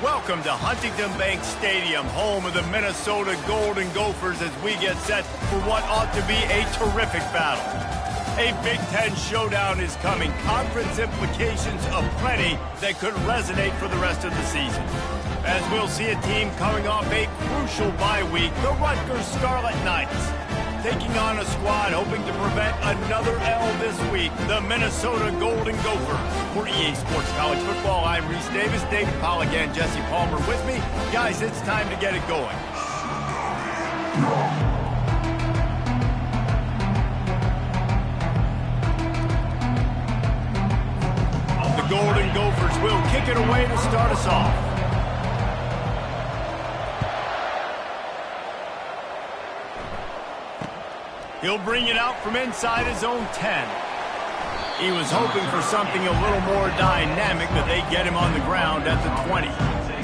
Welcome to Huntington Bank Stadium, home of the Minnesota Golden Gophers, as we get set for what ought to be a terrific battle. A Big Ten showdown is coming. Conference implications aplenty that could resonate for the rest of the season. As we'll see a team coming off a crucial bye week, the Rutgers Scarlet Knights, taking on a squad hoping to prevent another L this week, the Minnesota Golden Gophers. For EA Sports College Football, I'm Reese Davis, David Pollack, and Jesse Palmer with me. Guys, it's time to get it going. The Golden Gophers will kick it away to start us off. He'll bring it out from inside his own 10. He was hoping for something a little more dynamic, but they get him on the ground at the 20.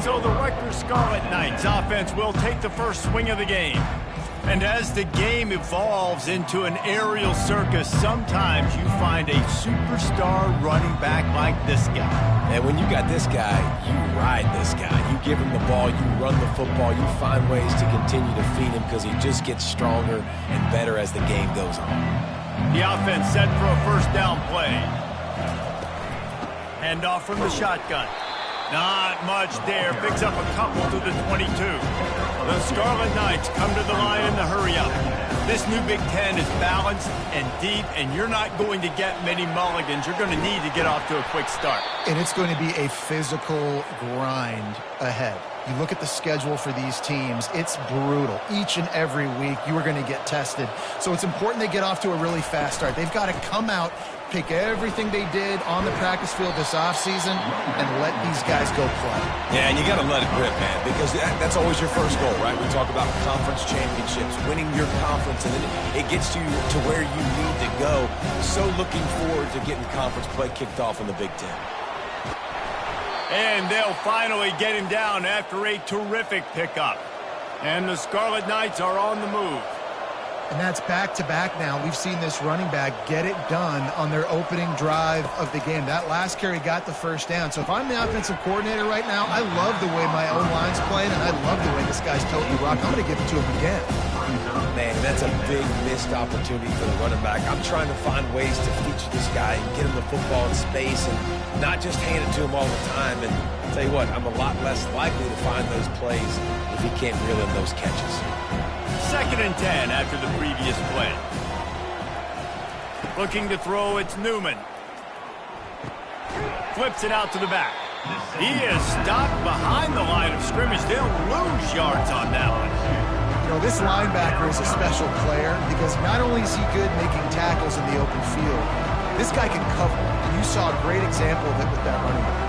So the Rutgers Scarlet Knights offense will take the first swing of the game. And as the game evolves into an aerial circus, sometimes you find a superstar running back like this guy. And when you got this guy, you ride this guy. You give him the ball, you run the football, you find ways to continue to feed him because he just gets stronger and better as the game goes on. The offense set for a first down play. Handoff from the shotgun. Not much there. Picks up a couple to the 22. The Scarlet Knights come to the line in the hurry-up. This new Big Ten is balanced and deep, and you're not going to get many mulligans. You're going to need to get off to a quick start. And it's going to be a physical grind ahead. You look at the schedule for these teams, it's brutal. Each and every week, you are going to get tested. So it's important they get off to a really fast start. They've got to come out, pick everything they did on the practice field this offseason, and let these guys go play. Yeah, and you got to let it rip, man, because that's always your first goal, right? We talk about conference championships, winning your conference, and then it gets you to where you need to go. So looking forward to getting conference play kicked off in the Big Ten. And they'll finally get him down after a terrific pickup. And the Scarlet Knights are on the move. And that's back-to-back now. We've seen this running back get it done on their opening drive of the game. That last carry got the first down. So if I'm the offensive coordinator right now, I love the way my own line's playing, and I love the way this guy's totally rocked. I'm going to give it to him again. Man, that's a big missed opportunity for the running back. I'm trying to find ways to feature this guy and get him the football in space and not just hand it to him all the time. And I'll tell you what, I'm a lot less likely to find those plays if he can't reel in those catches. 2nd and 10 after the previous play. Looking to throw, it's Newman. Flips it out to the back. He is stopped behind the line of scrimmage. They'll lose yards on that one. You know, this linebacker is a special player because not only is he good making tackles in the open field, this guy can cover. And you saw a great example of it with that running back.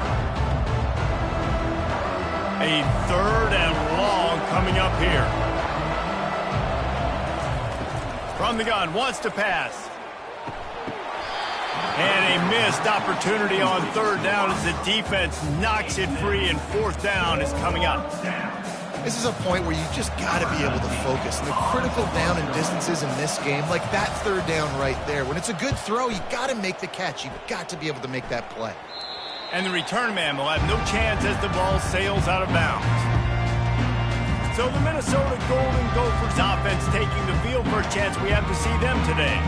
A 3rd and long coming up here. From the gun, wants to pass. And a missed opportunity on 3rd down as the defense knocks it free, and 4th down is coming up. This is a point where you just got to be able to focus. And the critical down and distances in this game, like that 3rd down right there. When it's a good throw, you got to make the catch. You've got to be able to make that play. And the return man will have no chance as the ball sails out of bounds. So the Minnesota Golden Gophers offense taking the field. First chance we have to see them today.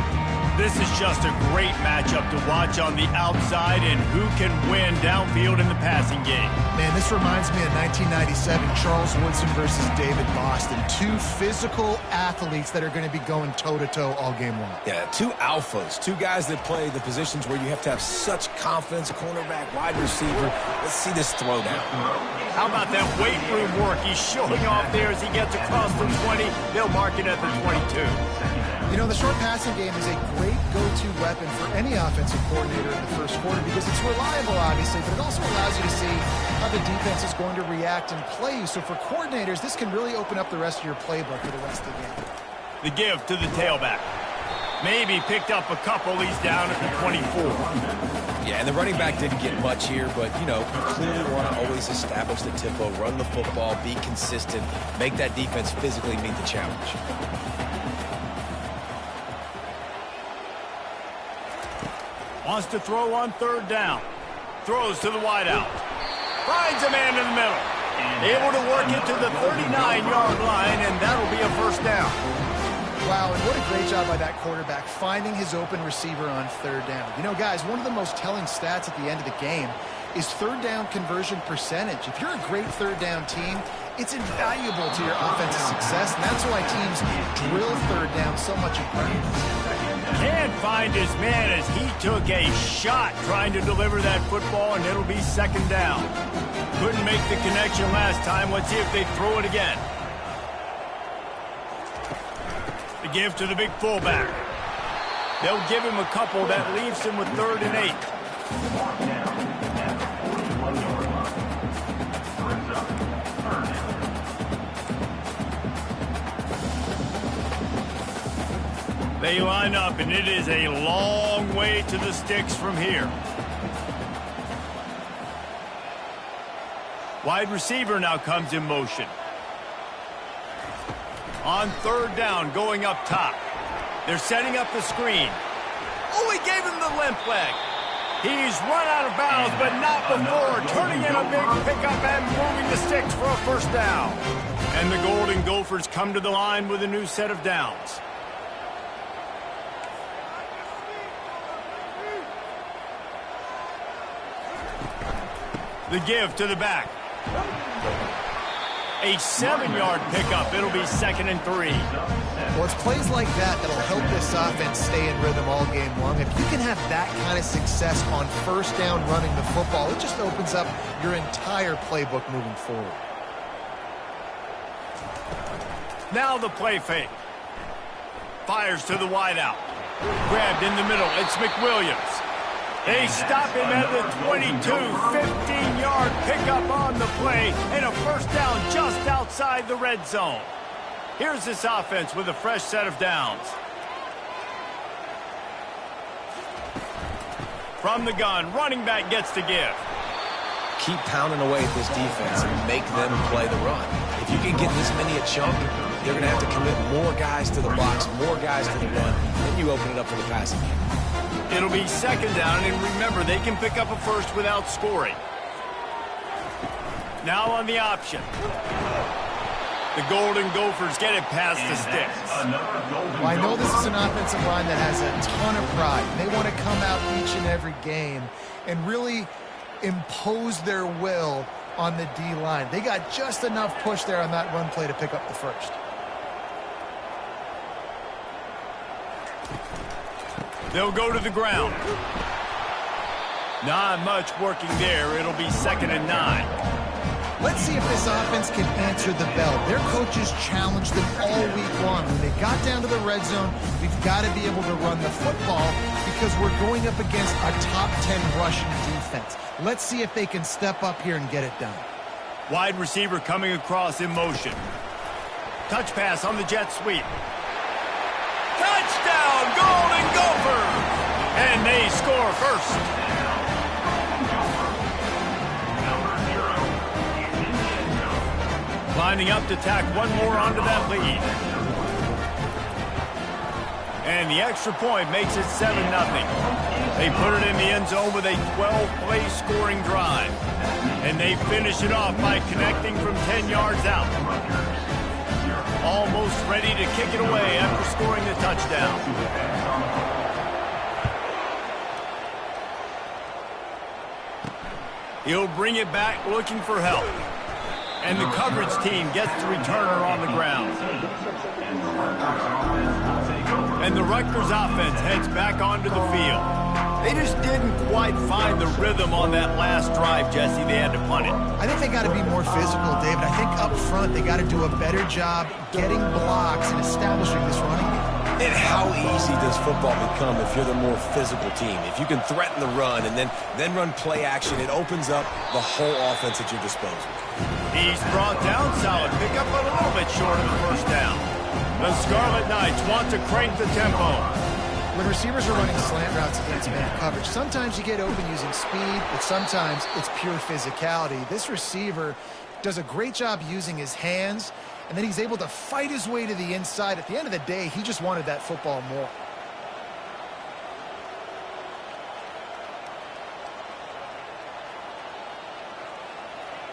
This is just a great matchup to watch on the outside, and who can win downfield in the passing game. Man, this reminds me of 1997, Charles Woodson versus David Boston. 2 physical athletes that are going to be going toe-to-toe all game long. Yeah, 2 alphas, 2 guys that play the positions where you have to have such confidence, cornerback, wide receiver. Let's see this throwdown. How about that weight room work? He's showing off there as he gets across the 20. They'll mark it at the 22. You know, the short passing game is a great go-to weapon for any offensive coordinator in the first quarter because it's reliable, obviously, but it also allows you to see how the defense is going to react and play you. So for coordinators, this can really open up the rest of your playbook for the rest of the game. The give to the tailback. Maybe picked up a couple. He's down at the 24. Yeah, and the running back didn't get much here, but, you know, you clearly want to always establish the tempo, run the football, be consistent, make that defense physically meet the challenge. Wants to throw on 3rd down. Throws to the wideout. Finds a man in the middle. Able to work it to the 39-yard line, and that'll be a first down. Wow, and what a great job by that quarterback, finding his open receiver on third down. You know, guys, one of the most telling stats at the end of the game is third down conversion percentage. If you're a great third down team, it's invaluable to your offensive success, and that's why teams drill third down so much in practice. Can't find his man as he took a shot trying to deliver that football, and it'll be second down. Couldn't make the connection last time. Let's see if they throw it again. The give to the big fullback. They'll give him a couple. That leaves him with 3rd and 8. They line up, and it is a long way to the sticks from here. Wide receiver now comes in motion. On 3rd down, going up top. They're setting up the screen. Oh, he gave him the limp leg. He's run out of bounds, but not before turning in a big pickup and moving the sticks for a first down. And the Golden Gophers come to the line with a new set of downs. The give to the back. A 7-yard pickup. It'll be 2nd and 3. Well, it's plays like that that'll help this offense stay in rhythm all game long. If you can have that kind of success on first down running the football, it just opens up your entire playbook moving forward. Now the play fake. Fires to the wideout. Grabbed in the middle. It's McWilliams. They stop him at the 22, 15-yard pickup on the play, and a first down just outside the red zone. Here's this offense with a fresh set of downs. From the gun, running back gets to give. Keep pounding away at this defense and make them play the run. If you can get this many a chunk, they're going to have to commit more guys to the box, more guys to the run, then you open it up for the passing game. It'll be 2nd down, and remember, they can pick up a first without scoring. Now on the option. The Golden Gophers get it past the sticks. Well, I know this is an offensive line that has a ton of pride. They want to come out each and every game and really impose their will on the D-line. They got just enough push there on that run play to pick up the first. They'll go to the ground. Not much working there. It'll be 2nd and 9. Let's see if this offense can answer the bell. Their coaches challenged them all week long. When they got down to the red zone, we've got to be able to run the football because we're going up against a top 10 rushing defense. Let's see if they can step up here and get it done. Wide receiver coming across in motion. Touch pass on the jet sweep. Touchdown, Golden Gophers! And they score first. Lining up to tack one more onto that lead. And the extra point makes it 7-0. They put it in the end zone with a 12-play scoring drive. And they finish it off by connecting from 10 yards out. Almost ready to kick it away after scoring the touchdown. He'll bring it back looking for help. And the coverage team gets the returner on the ground. And the Rutgers offense heads back onto the field. They just didn't quite find the rhythm on that last drive, Jesse. They had to punt it. I think they got to be more physical, David. I think up front they got to do a better job getting blocks and establishing this running game. And how easy does football become if you're the more physical team? If you can threaten the run and then run play action, it opens up the whole offense at your disposal. He's brought down, solid pickup, but a little bit short of the first down. The Scarlet Knights want to crank the tempo. When receivers are running slant routes against man coverage, sometimes you get open using speed, but sometimes it's pure physicality. This receiver does a great job using his hands, and then he's able to fight his way to the inside. At the end of the day, he just wanted that football more.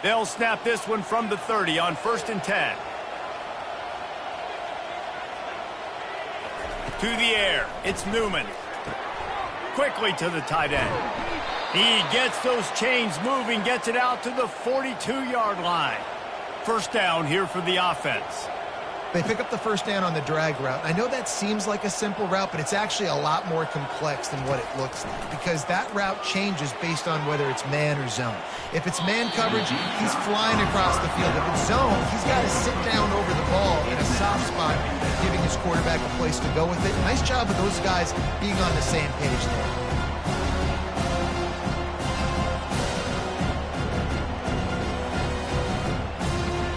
They'll snap this one from the 30 on 1st and 10. To the air, it's Newman. Quickly to the tight end. He gets those chains moving, gets it out to the 42-yard line. First down here for the offense. They pick up the first down on the drag route. I know that seems like a simple route, but it's actually a lot more complex than what it looks like because that route changes based on whether it's man or zone. If it's man coverage, he's flying across the field. If it's zone, he's got to sit down over the ball in a soft spot, giving his quarterback a place to go with it. Nice job of those guys being on the same page there.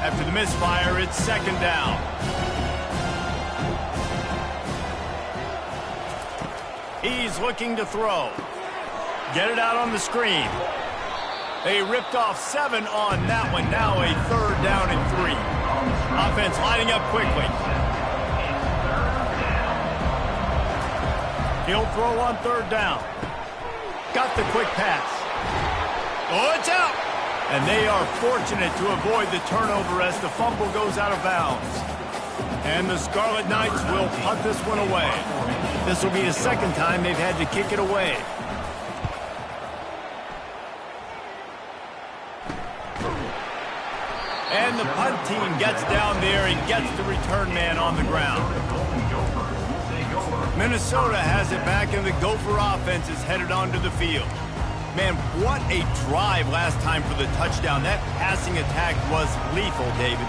After the misfire, it's 2nd down. He's looking to throw. Get it out on the screen. They ripped off 7 on that one. Now a 3rd down and 3. Offense lining up quickly. He'll throw on 3rd down. Got the quick pass. Oh, it's out. And they are fortunate to avoid the turnover as the fumble goes out of bounds. And the Scarlet Knights will punt this one away. This will be the 2nd time they've had to kick it away. And the punt team gets down there and gets the return man on the ground. Minnesota has it back, and the Gopher offense is headed onto the field. Man, what a drive last time for the touchdown. That passing attack was lethal, David.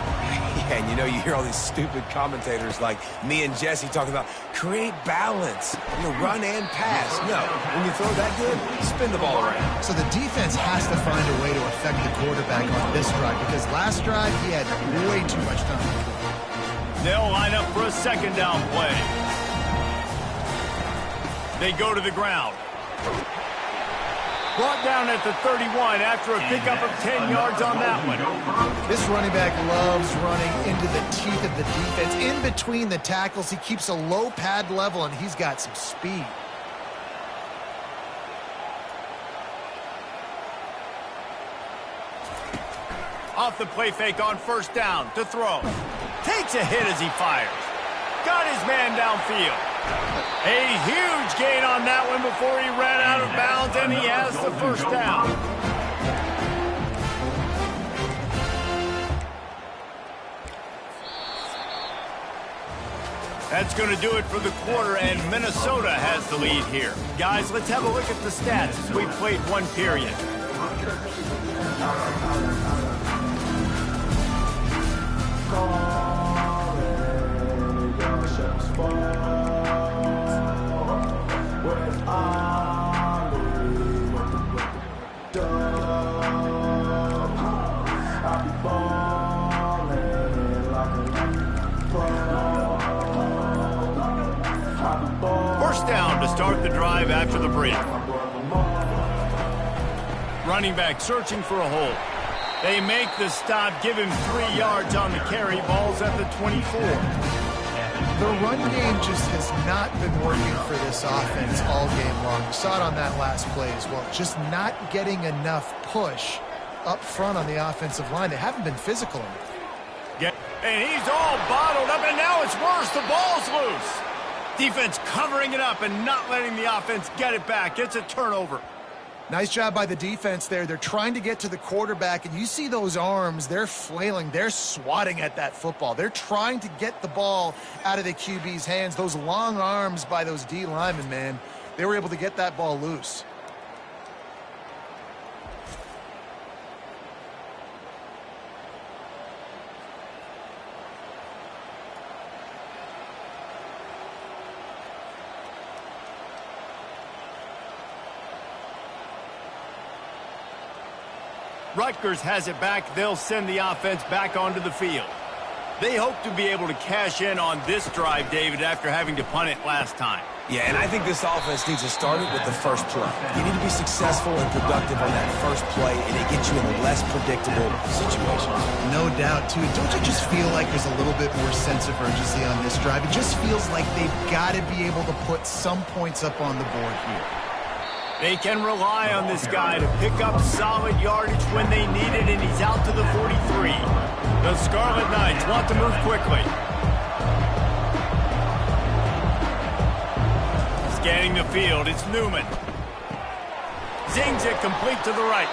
Yeah, and you know, you hear all these stupid commentators like me and Jesse talking about create balance, run and pass. No, when you throw that good, spin the ball around. So the defense has to find a way to affect the quarterback on this drive because last drive he had way too much time. They'll line up for a 2nd down play. They go to the ground. Brought down at the 31 after a pickup of 10 yards on that one. This running back loves running into the teeth of the defense. In between the tackles, he keeps a low pad level, and he's got some speed. Off the play fake on 1st down to throw. Takes a hit as he fires. Got his man downfield. A huge gain on that one before he ran out of bounds, and he has the 1st down. That's going to do it for the quarter, and Minnesota has the lead here. Guys, let's have a look at the stats as we've played 1 period. First down to start the drive after the break. Running back searching for a hole. They make the stop, give him 3 yards on the carry. Ball's at the 24. The run game just has not been working for this offense all game long. We saw it on that last play as well. Just not getting enough push up front on the offensive line. They haven't been physical enough. And he's all bottled up, and now it's worse. The ball's loose. Defense covering it up and not letting the offense get it back. It's a turnover. Nice job by the defense there. They're trying to get to the quarterback, and you see those arms. They're flailing. They're swatting at that football. They're trying to get the ball out of the QB's hands. Those long arms by those D linemen, man, they were able to get that ball loose. Rutgers has it back. They'll send the offense back onto the field. They hope to be able to cash in on this drive, David, after having to punt it last time. Yeah, and I think this offense needs to start it with the first play. You need to be successful and productive on that first play, and it gets you in less predictable situations. No doubt, too. Don't you just feel like there's a little bit more sense of urgency on this drive? It just feels like they've got to be able to put some points up on the board here. They can rely on this guy to pick up solid yardage when they need it, and he's out to the 43. The Scarlet Knights want to move quickly. Scanning the field, it's Newman. Zings it complete to the right.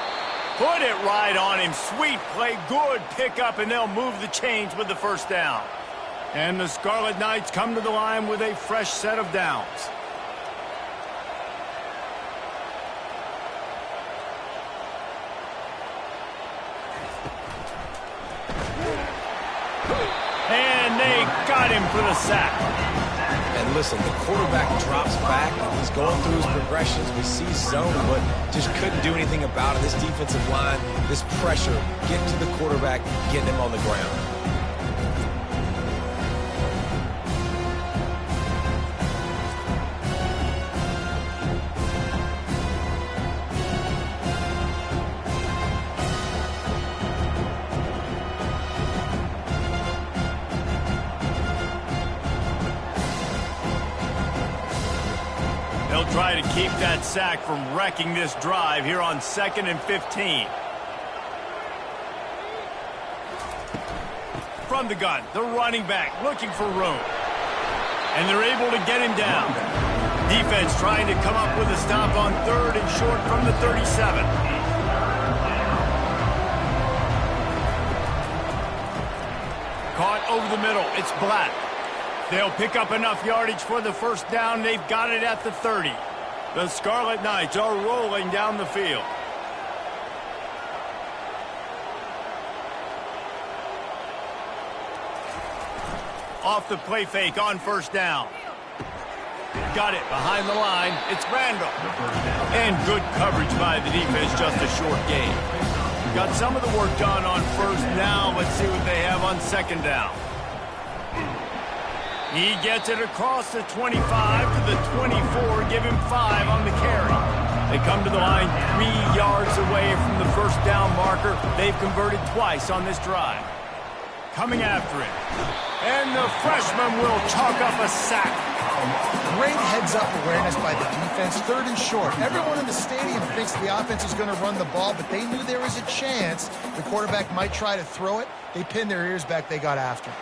Put it right on him. Sweet play, good pickup, and they'll move the chains with the first down. And the Scarlet Knights come to the line with a fresh set of downs. And they got him for the sack. And listen, the quarterback drops back. He's going through his progressions. We see zone, but just couldn't do anything about it. This defensive line, this pressure, getting to the quarterback, getting him on the ground. They'll try to keep that sack from wrecking this drive here on 2nd and 15. From the gun, the running back looking for room. And they're able to get him down. Defense trying to come up with a stop on 3rd and short from the 37. Caught over the middle. It's Black. They'll pick up enough yardage for the first down. They've got it at the 30. The Scarlet Knights are rolling down the field. Off the play fake on first down. Got it behind the line. It's Randall. And good coverage by the defense, just a short gain. Got some of the work done on first down. Let's see what they have on second down. He gets it across the 25 to the 24. Give him 5 on the carry. They come to the line 3 yards away from the first down marker. They've converted twice on this drive. Coming after it. And the freshman will chalk up a sack. Great heads-up awareness by the defense. 3rd and short. Everyone in the stadium thinks the offense is going to run the ball, but they knew there was a chance the quarterback might try to throw it. They pinned their ears back. They got after it.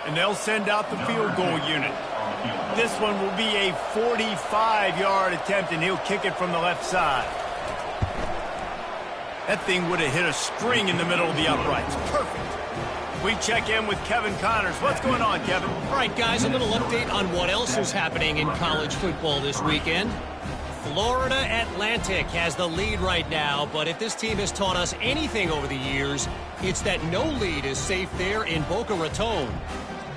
And they'll send out the field goal unit. This one will be a 45-yard attempt, and he'll kick it from the left side. That thing would have hit a string in the middle of the uprights. Perfect. We check in with Kevin Connors. What's going on, Kevin? All right, guys, a little update on what else is happening in college football this weekend. Florida Atlantic has the lead right now, but if this team has taught us anything over the years, it's that no lead is safe there in Boca Raton.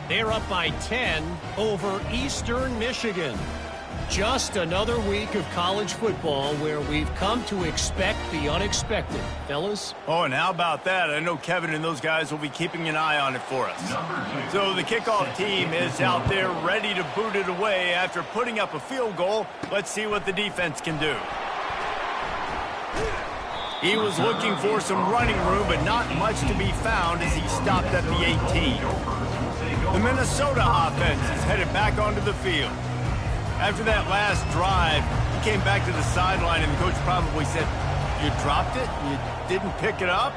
They're up by 10 over Eastern Michigan. Just another week of college football where we've come to expect the unexpected. Fellas? Oh, and how about that? I know Kevin and those guys will be keeping an eye on it for us. So the kickoff team is out there ready to boot it away after putting up a field goal. Let's see what the defense can do. He was looking for some running room, but not much to be found as he stopped at the 18. The Minnesota offense is headed back onto the field. After that last drive, he came back to the sideline, and the coach probably said, "You dropped it? You didn't pick it up?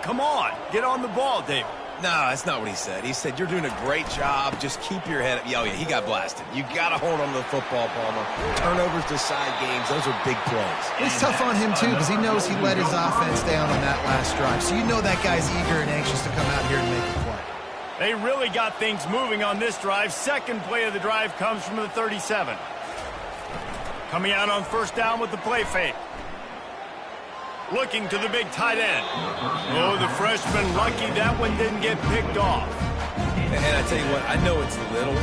Come on, get on the ball, David." No, that's not what he said. He said, "You're doing a great job. Just keep your head up." Oh, yeah, he got blasted. You got to hold on to the football, Palmer. Turnovers decide games. Those are big plays. It's tough on him, too, because he knows he let his offense down on that last drive. So you know that guy's eager and anxious to come out here and make a play. They really got things moving on this drive. Second play of the drive comes from the 37. Coming out on first down with the play fake. Looking to the big tight end. Oh, the freshman lucky that one didn't get picked off. And I tell you what, I know it's little,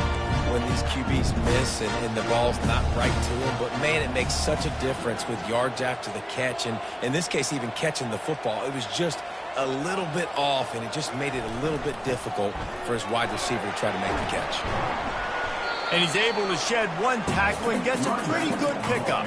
when these QBs miss and the ball's not right to them. But, man, it makes such a difference with yards after the catch. And in this case, even catching the football, it was just a little bit off, and it just made it a little bit difficult for his wide receiver to try to make the catch. And he's able to shed one tackle and gets a pretty good pickup.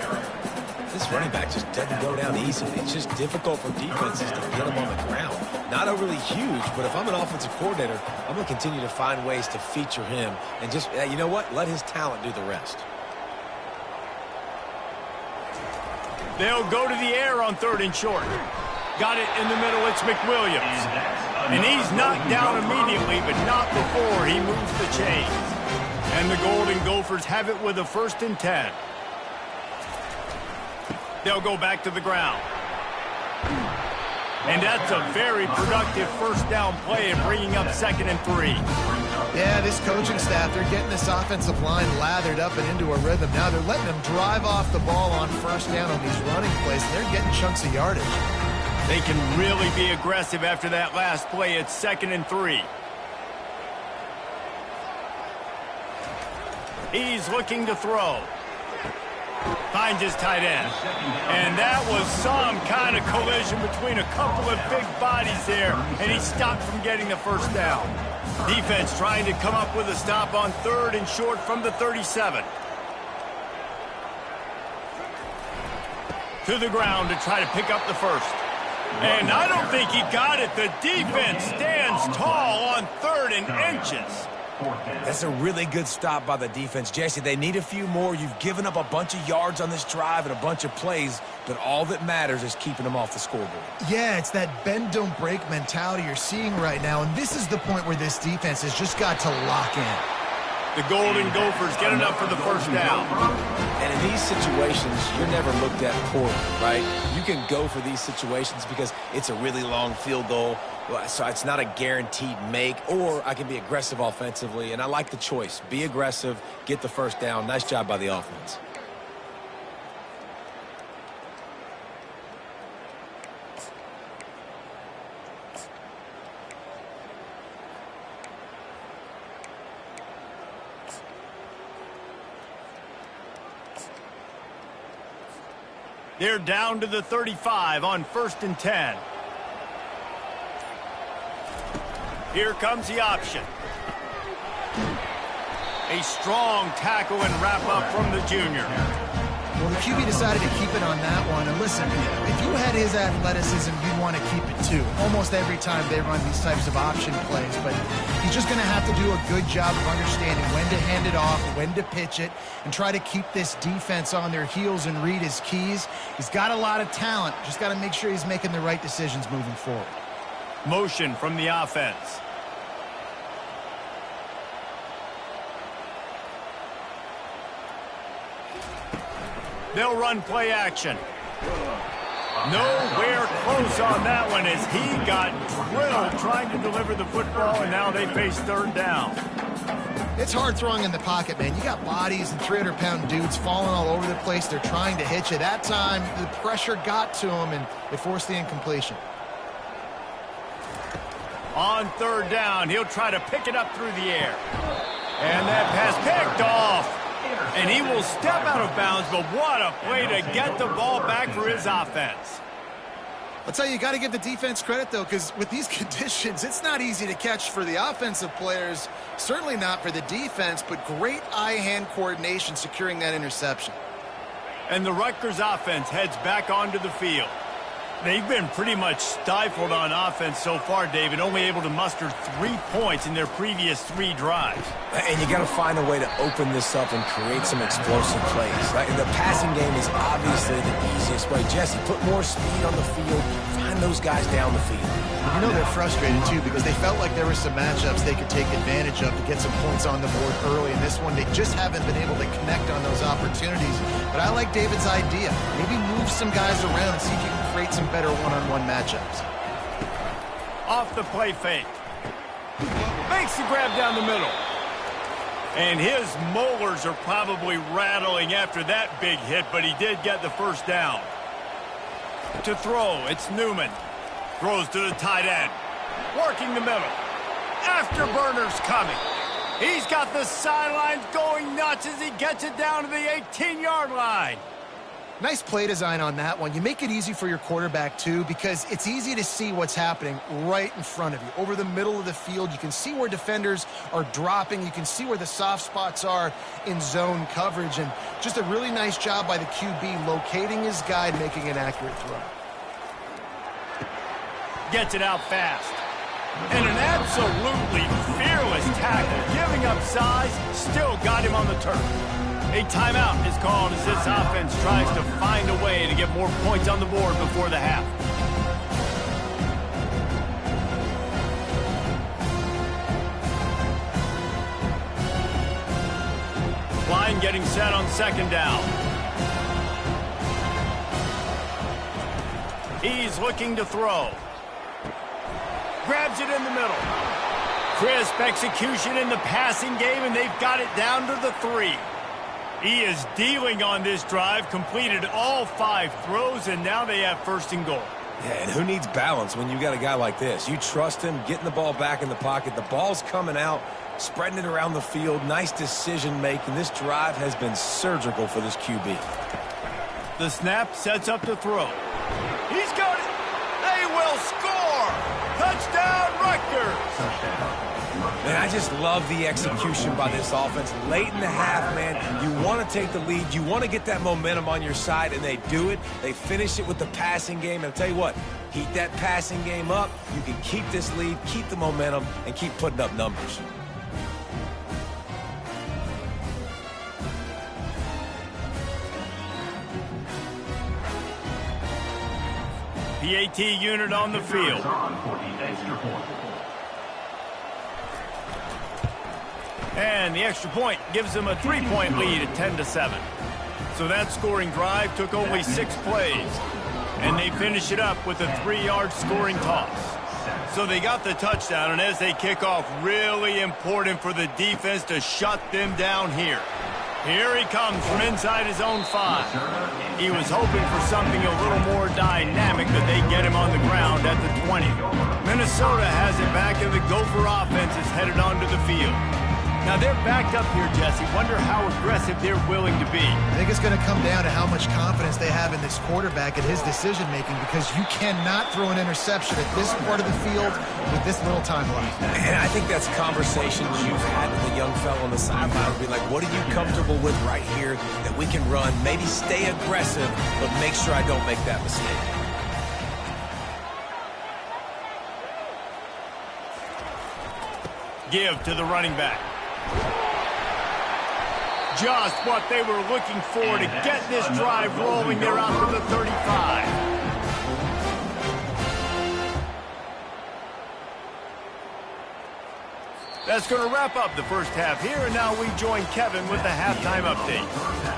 This running back just doesn't go down easily. It's just difficult for defenses to get him on the ground. Not overly huge, but if I'm an offensive coordinator, I'm going to continue to find ways to feature him and just, you know what, let his talent do the rest. They'll go to the air on 3rd and short. Got it in the middle. It's McWilliams. And he's knocked down immediately, but not before he moves the chains. And the Golden Gophers have it with a 1st and 10. They'll go back to the ground. And that's a very productive 1st down play and bringing up 2nd and 3. Yeah, this coaching staff, they're getting this offensive line lathered up and into a rhythm. Now they're letting them drive off the ball on 1st down on these running plays, and they're getting chunks of yardage. They can really be aggressive after that last play. It's 2nd and 3. He's looking to throw. Finds his tight end. And that was some kind of collision between a couple of big bodies there, and he stopped from getting the 1st down. Defense trying to come up with a stop on 3rd and short from the 37. To the ground to try to pick up the 1st. And I don't think he got it. The defense stands tall on 3rd and inches. That's a really good stop by the defense. Jesse, they need a few more. You've given up a bunch of yards on this drive and a bunch of plays, but all that matters is keeping them off the scoreboard. Yeah, it's that bend, don't break mentality you're seeing right now, and this is the point where this defense has just got to lock in. The Golden Gophers get enough for the 1st down. And in these situations, you're never looked at poorly, right? You can go for these situations because it's a really long field goal, so it's not a guaranteed make, or I can be aggressive offensively, and I like the choice. Be aggressive, get the 1st down. Nice job by the offense. They're down to the 35 on 1st and 10. Here comes the option. A strong tackle and wrap up from the junior. Well, the QB decided to keep it on that one. And listen, if you had his athleticism, you'd want to keep it too. Almost every time they run these types of option plays. But he's just going to have to do a good job of understanding when to hand it off, when to pitch it, and try to keep this defense on their heels and read his keys. He's got a lot of talent. Just got to make sure he's making the right decisions moving forward. Motion from the offense. They'll run play action. Nowhere close on that one as he got drilled trying to deliver the football, and now they face 3rd down. It's hard throwing in the pocket, man. You got bodies and 300-pound dudes falling all over the place. They're trying to hit you. That time, the pressure got to him, and it forced the incompletion. On 3rd down, he'll try to pick it up through the air. And that pass picked off. And he will step out of bounds, but what a play to get the ball back for his offense. I'll tell you, you got to give the defense credit, though, because with these conditions, it's not easy to catch for the offensive players, certainly not for the defense, but great eye-hand coordination securing that interception. And the Rutgers offense heads back onto the field. They've been pretty much stifled on offense so far, David, only able to muster 3 points in their previous 3 drives. And you got to find a way to open this up and create some explosive plays. Right? And the passing game is obviously the easiest way. Jesse, put more speed on the field. Find those guys down the field. You know they're frustrated, too, because they felt like there were some matchups they could take advantage of to get some points on the board early. In this one, they just haven't been able to connect on those opportunities. But I like David's idea. Maybe move some guys around and see if you can create some better one-on-one matchups. Off the play fake. Makes the grab down the middle. And his molars are probably rattling after that big hit, but he did get the 1st down. To throw, it's Newman. Throws to the tight end. Working the middle. Afterburner's coming. He's got the sidelines going nuts as he gets it down to the 18-yard line. Nice play design on that one. You make it easy for your quarterback, too, because it's easy to see what's happening right in front of you. Over the middle of the field, you can see where defenders are dropping. You can see where the soft spots are in zone coverage. And just a really nice job by the QB locating his guy, making an accurate throw. Gets it out fast. And an absolutely fearless tackle, giving up size, still got him on the turf. A timeout is called as this offense tries to find a way to get more points on the board before the half. Line getting set on second down. He's looking to throw. Grabs it in the middle. Crisp execution in the passing game, and they've got it down to the 3. He is dealing on this drive, completed all 5 throws, and now they have first and goal. Yeah, and who needs balance when you got a guy like this? You trust him, getting the ball back in the pocket. The ball's coming out, spreading it around the field. Nice decision-making. This drive has been surgical for this QB. The snap sets up to throw. He's got it. They will score. Touchdown, Rutgers. Man, I just love the execution by this offense. Late in the half, man, you want to take the lead. You want to get that momentum on your side, and they do it. They finish it with the passing game. And I'll tell you what, heat that passing game up. You can keep this lead, keep the momentum, and keep putting up numbers. PAT unit on the field. And the extra point gives them a 3-point lead at 10-7. So that scoring drive took only 6 plays. And they finish it up with a 3-yard scoring toss. So they got the touchdown, and as they kick off, really important for the defense to shut them down here. Here he comes from inside his own 5. He was hoping for something a little more dynamic, but they get him on the ground at the 20. Minnesota has it back, and the Gopher offense is headed onto the field. Now they're backed up here, Jesse. Wonder how aggressive they're willing to be. I think it's going to come down to how much confidence they have in this quarterback and his decision-making, because you cannot throw an interception at this part of the field with this little time left. And I think that's conversations you've had with a young fellow on the sideline. Be like, what are you comfortable with right here that we can run? Maybe stay aggressive, but make sure I don't make that mistake. Give to the running back. Just what they were looking for to get this drive rolling. They're out to the 35. That's going to wrap up the first half here, and now we join Kevin with the halftime update.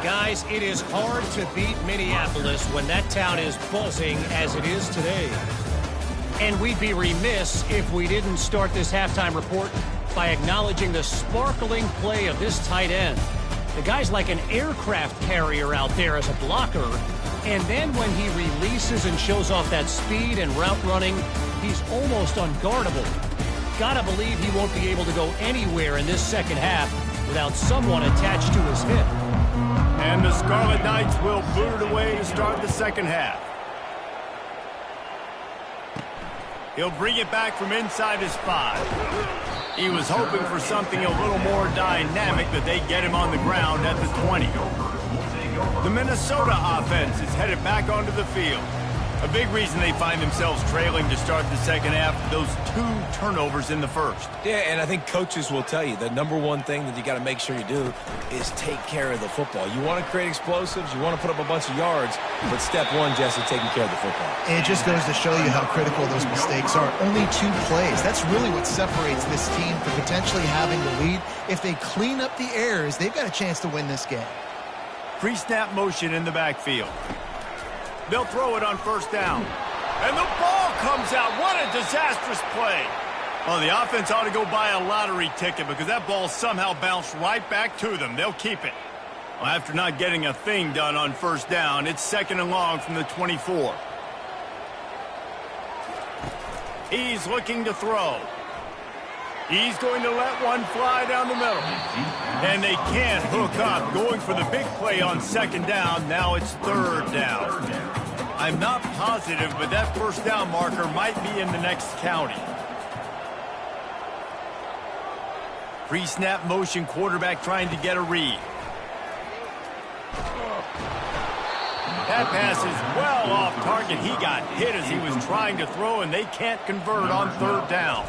Guys, it is hard to beat Minneapolis when that town is buzzing as it is today. And we'd be remiss if we didn't start this halftime report by acknowledging the sparkling play of this tight end. The guy's like an aircraft carrier out there as a blocker. And then when he releases and shows off that speed and route running, he's almost unguardable. Gotta believe he won't be able to go anywhere in this second half without someone attached to his hip. And the Scarlet Knights will boot it away to start the second half. He'll bring it back from inside his 5. He was hoping for something a little more dynamic, but they get him on the ground at the 20. The Minnesota offense is headed back onto the field. A big reason they find themselves trailing to start the second half, those 2 turnovers in the first. Yeah, and I think coaches will tell you the number one thing that you got to make sure you do is take care of the football. You want to create explosives, you want to put up a bunch of yards, but step one, Jesse, taking care of the football. And it just goes to show you how critical those mistakes are. Only 2 plays. That's really what separates this team from potentially having the lead. If they clean up the errors, they've got a chance to win this game. Pre-snap motion in the backfield. They'll throw it on first down. And the ball comes out. What a disastrous play. Well, the offense ought to go buy a lottery ticket because that ball somehow bounced right back to them. They'll keep it. Well, after not getting a thing done on first down, it's 2nd and long from the 24. He's looking to throw. He's going to let one fly down the middle. And they can't hook up, going for the big play on second down. Now it's third down. I'm not positive, but that first down marker might be in the next county. Pre-snap motion, quarterback trying to get a read. That pass is well off target. He got hit as he was trying to throw, and they can't convert on third down.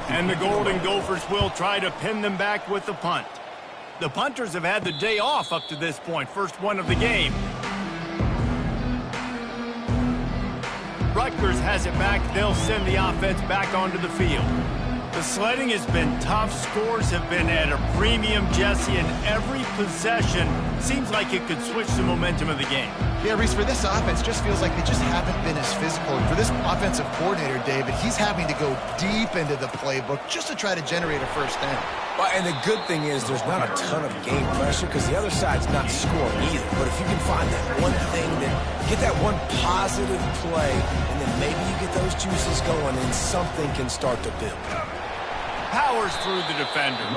And the Golden Gophers will try to pin them back with the punt. The punters have had the day off up to this point, first one of the game. Rutgers has it back. They'll send the offense back onto the field. The sledding has been tough. Scores have been at a premium, Jesse, and every possession seems like it could switch the momentum of the game. Yeah, Reese, for this offense, just feels like they just haven't been as physical. And for this offensive coordinator, David, he's having to go deep into the playbook just to try to generate a first down. Well, and the good thing is there's not a ton of game pressure because the other side's not scoring either. But if you can find that one thing, get that one positive play, and then maybe you get those juices going and something can start to build. Powers through the defender.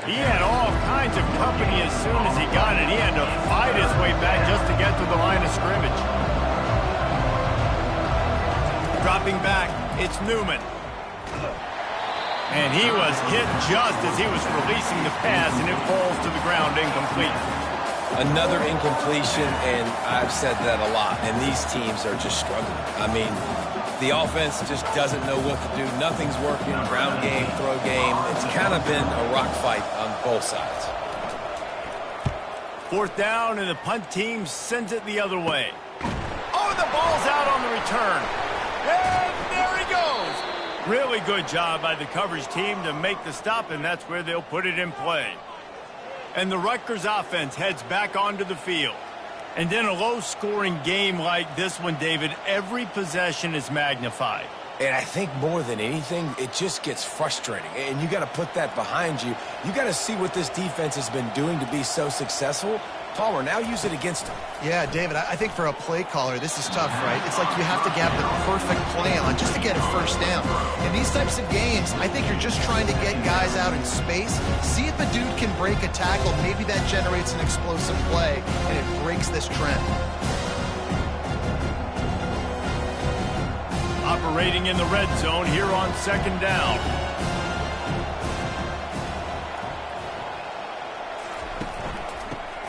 He had all kinds of company as soon as he got it. He had to fight his way back just to get to the line of scrimmage. Dropping back, it's Newman. And he was hit just as he was releasing the pass, and it falls to the ground incomplete. Another incompletion, and I've said that a lot, and these teams are just struggling. I mean, the offense just doesn't know what to do. Nothing's working. Ground game, throw game. It's kind of been a rock fight on both sides. Fourth down, and the punt team sends it the other way. Oh, the ball's out on the return. And there he goes. Really good job by the coverage team to make the stop, and that's where they'll put it in play. And the Rutgers offense heads back onto the field. And in a low-scoring game like this one, David, every possession is magnified. And I think more than anything, it just gets frustrating. And you got to put that behind you. You got to see what this defense has been doing to be so successful. Palmer, now use it against them. Yeah, David, I think for a play caller, this is tough, right? It's like you have to have the perfect play on just to get a first down. In these types of games, I think you're just trying to get guys out in space, see if a dude can break a tackle. Maybe that generates an explosive play, and it breaks this trend. Operating in the red zone here on second down.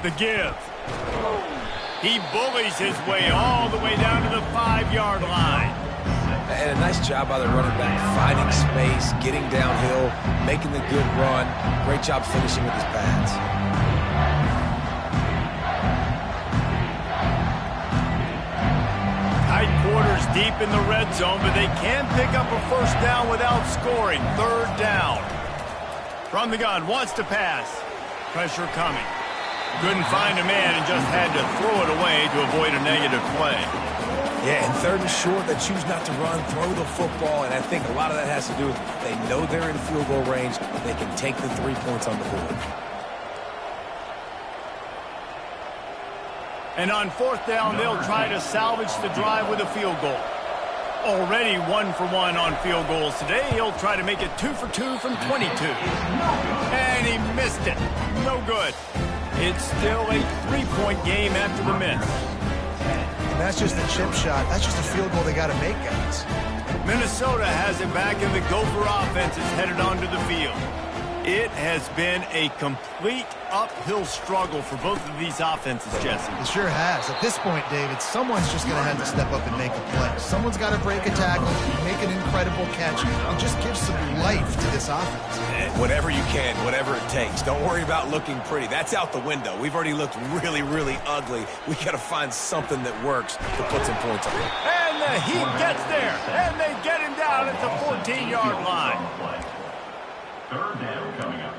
The give. He bullies his way all the way down to the 5-yard line. And a nice job by the running back, finding space, getting downhill, making the good run. Great job finishing with his pads. Tight quarters deep in the red zone, but they can pick up a first down without scoring. Third down. From the gun, wants to pass. Pressure coming. Couldn't find a man and just had to throw it away to avoid a negative play. Yeah, and third and short, they choose not to run, throw the football, and I think a lot of that has to do with they know they're in field goal range. They can take the 3 points on the board. And on fourth down, they'll try to salvage the drive with a field goal. Already 1 for 1 on field goals today. He'll try to make it 2 for 2 from 22. And he missed it. No good. It's still a 3-point game after the miss. And that's just a chip shot. That's just a field goal they got to make, guys. Minnesota has it back, and the Gopher offense is headed onto the field. It has been a complete uphill struggle for both of these offenses, Jesse. It sure has. At this point, David, someone's just going to have to step up and make a play. Someone's got to break a tackle, make an incredible catch, and just give some life to this offense. Whatever you can, whatever it takes. Don't worry about looking pretty. That's out the window. We've already looked really, really ugly. We got to find something that works to put some points on it. And the Heat gets there, and they get him down at the 14-yard line. Third down coming up.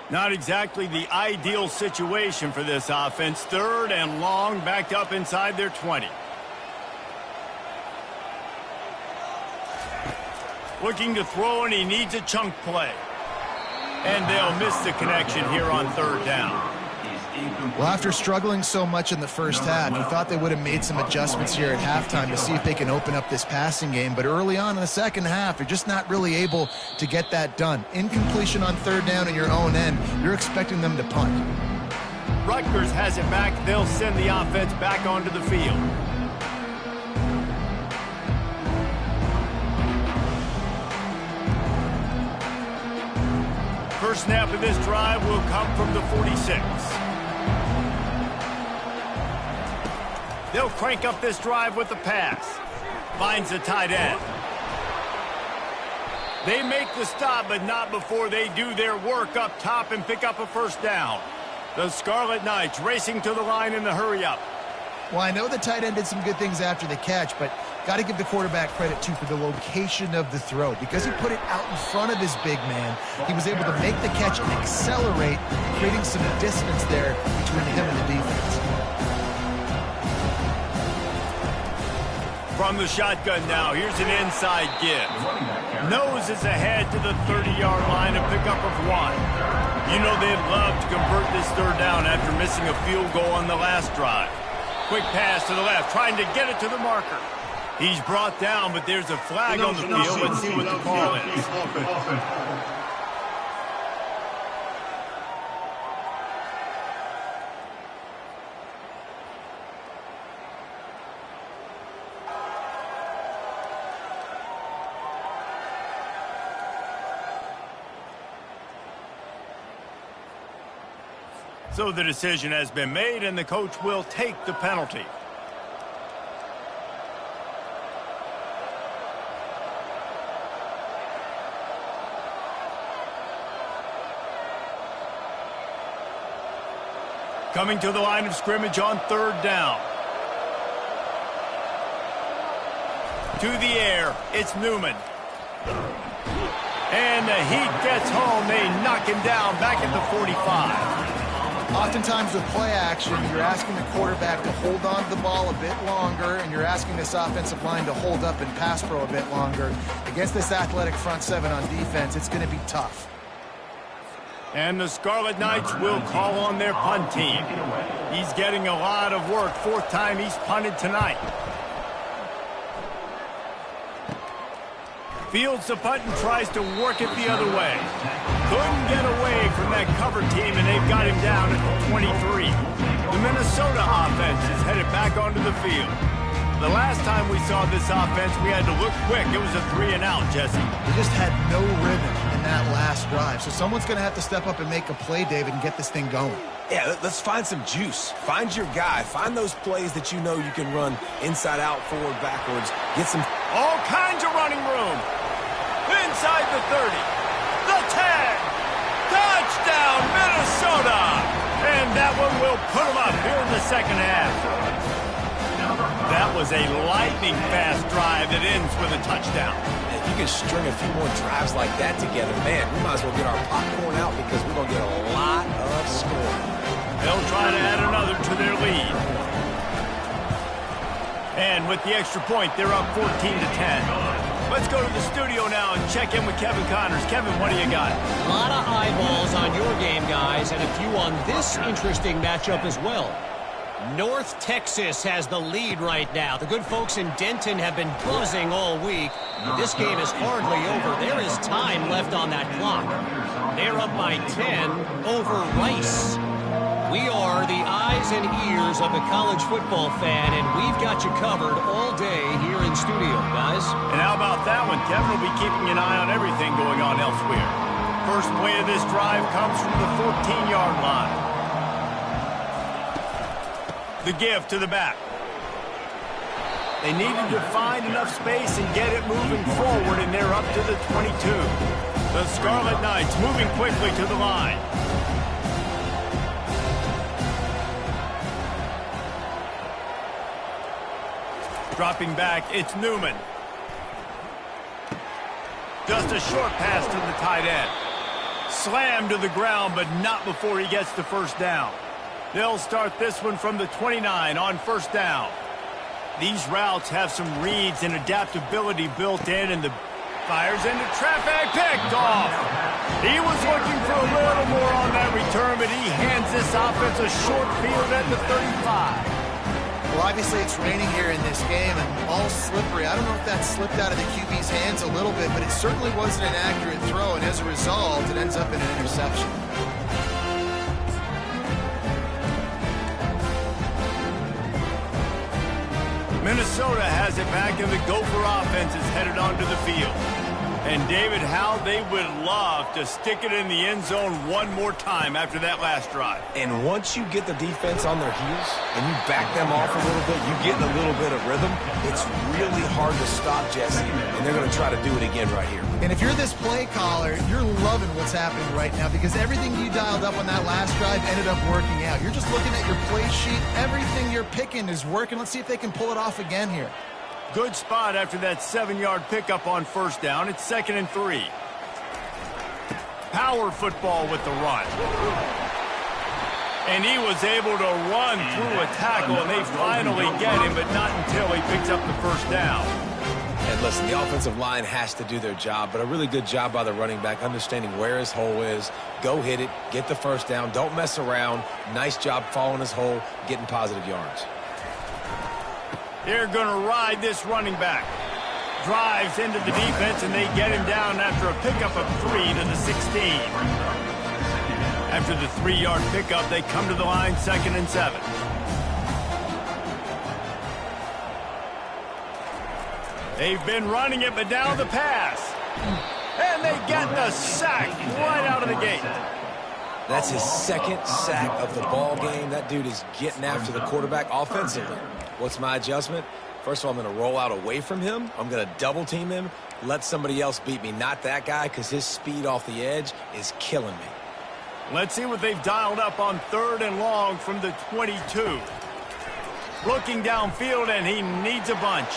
Not exactly the ideal situation for this offense. Third and long, backed up inside their 20. Looking to throw, and he needs a chunk play. And they'll miss the connection here on third down. Well, after struggling so much in the first half, you thought they would have made some adjustments here at halftime to see if they can open up this passing game. But early on in the second half, you're just not really able to get that done. Incompletion on third down in your own end, you're expecting them to punt. Rutgers has it back. They'll send the offense back onto the field. First snap of this drive will come from the 46. They'll crank up this drive with the pass. Finds the tight end. They make the stop, but not before they do their work up top and pick up a first down. The Scarlet Knights racing to the line in the hurry-up. Well, I know the tight end did some good things after the catch, but got to give the quarterback credit, too, for the location of the throw. Because he put it out in front of his big man, he was able to make the catch and accelerate, creating some distance there between him and the defense. From the shotgun now, here's an inside give. Nose is ahead to the 30-yard line, a pickup of 1. You know they'd love to convert this third down after missing a field goal on the last drive. Quick pass to the left, trying to get it to the marker. He's brought down, but there's a flag on the field. Let's see what the call is. So the decision has been made, and the coach will take the penalty. Coming to the line of scrimmage on third down. To the air, it's Newman. And the heat gets home. They knock him down back at the 45. Oftentimes with play action, you're asking the quarterback to hold on to the ball a bit longer, and you're asking this offensive line to hold up and pass pro a bit longer. Against this athletic front seven on defense, it's going to be tough. And the Scarlet Knights will call on their punt team. He's getting a lot of work. Fourth time he's punted tonight. Fields the punt and tries to work it the other way. Couldn't get away from that cover team, and they've got him down at the 23. The Minnesota offense is headed back onto the field. The last time we saw this offense, we had to look quick. It was a 3-and-out, Jesse. They just had no rhythm in that last drive. So someone's going to have to step up and make a play, David, and get this thing going. Yeah, let's find some juice. Find your guy. Find those plays that you know you can run inside out, forward, backwards. Get some... All kinds of running room. Inside the 30. The 10. Touchdown, Minnesota. And that one will put them up here in the second half. That was a lightning-fast drive that ends with a touchdown. If you can string a few more drives like that together, man, we might as well get our popcorn out because we're going to get a lot of scoring. They'll try to add another to their lead. And with the extra point, they're up 14-10. Let's go to the studio now and check in with Kevin Connors. Kevin, what do you got? A lot of eyeballs on your game, guys, and a few on this interesting matchup as well. North Texas has the lead right now. The good folks in Denton have been buzzing all week. This game is hardly over. There is time left on that clock. They're up by 10 over Rice. We are the eyes and ears of the college football fan, and we've got you covered all day here in studio, guys. And how about that one? Kevin will be keeping an eye on everything going on elsewhere. First play of this drive comes from the 14-yard line. The give to the back. They needed to find enough space and get it moving forward, and they're up to the 22. The Scarlet Knights moving quickly to the line. Dropping back, it's Newman. Just a short pass to the tight end. Slammed to the ground, but not before he gets the first down. They'll start this one from the 29 on first down. These routes have some reads and adaptability built in, and the Fires into traffic, picked off. He was looking for a little more on that return, but he hands this offense a short field at the 35. Well, obviously it's raining here in this game and all slippery. I don't know if that slipped out of the QB's hands a little bit, but it certainly wasn't an accurate throw, and as a result, it ends up in an interception. Minnesota has it back, and the Gopher offense is headed onto the field. And, David, how they would love to stick it in the end zone one more time after that last drive. And once you get the defense on their heels and you back them off a little bit, you get a little bit of rhythm, it's really hard to stop, Jesse, and they're going to try to do it again right here. And if you're this play caller, you're loving what's happening right now because everything you dialed up on that last drive ended up working out. You're just looking at your play sheet. Everything you're picking is working. Let's see if they can pull it off again here. Good spot after that 7-yard pickup on first down. It's 2nd and 3. Power football with the run. And he was able to run through a tackle, and they finally get him, but not until he picks up the first down. And listen, the offensive line has to do their job, but a really good job by the running back, understanding where his hole is. Go hit it, get the first down, don't mess around. Nice job following his hole, getting positive yards. They're going to ride this running back. Drives into the defense, and they get him down after a pickup of 3 to the 16. After the 3-yard pickup, they come to the line, 2nd and 7. They've been running it, but now the pass. And they get the sack right out of the gate. That's his 2nd sack of the ball game. That dude is getting after the quarterback offensively. What's my adjustment? First of all, I'm going to roll out away from him. I'm going to double team him. Let somebody else beat me, not that guy, because his speed off the edge is killing me. Let's see what they've dialed up on 3rd and long from the 22. Looking downfield, and he needs a bunch.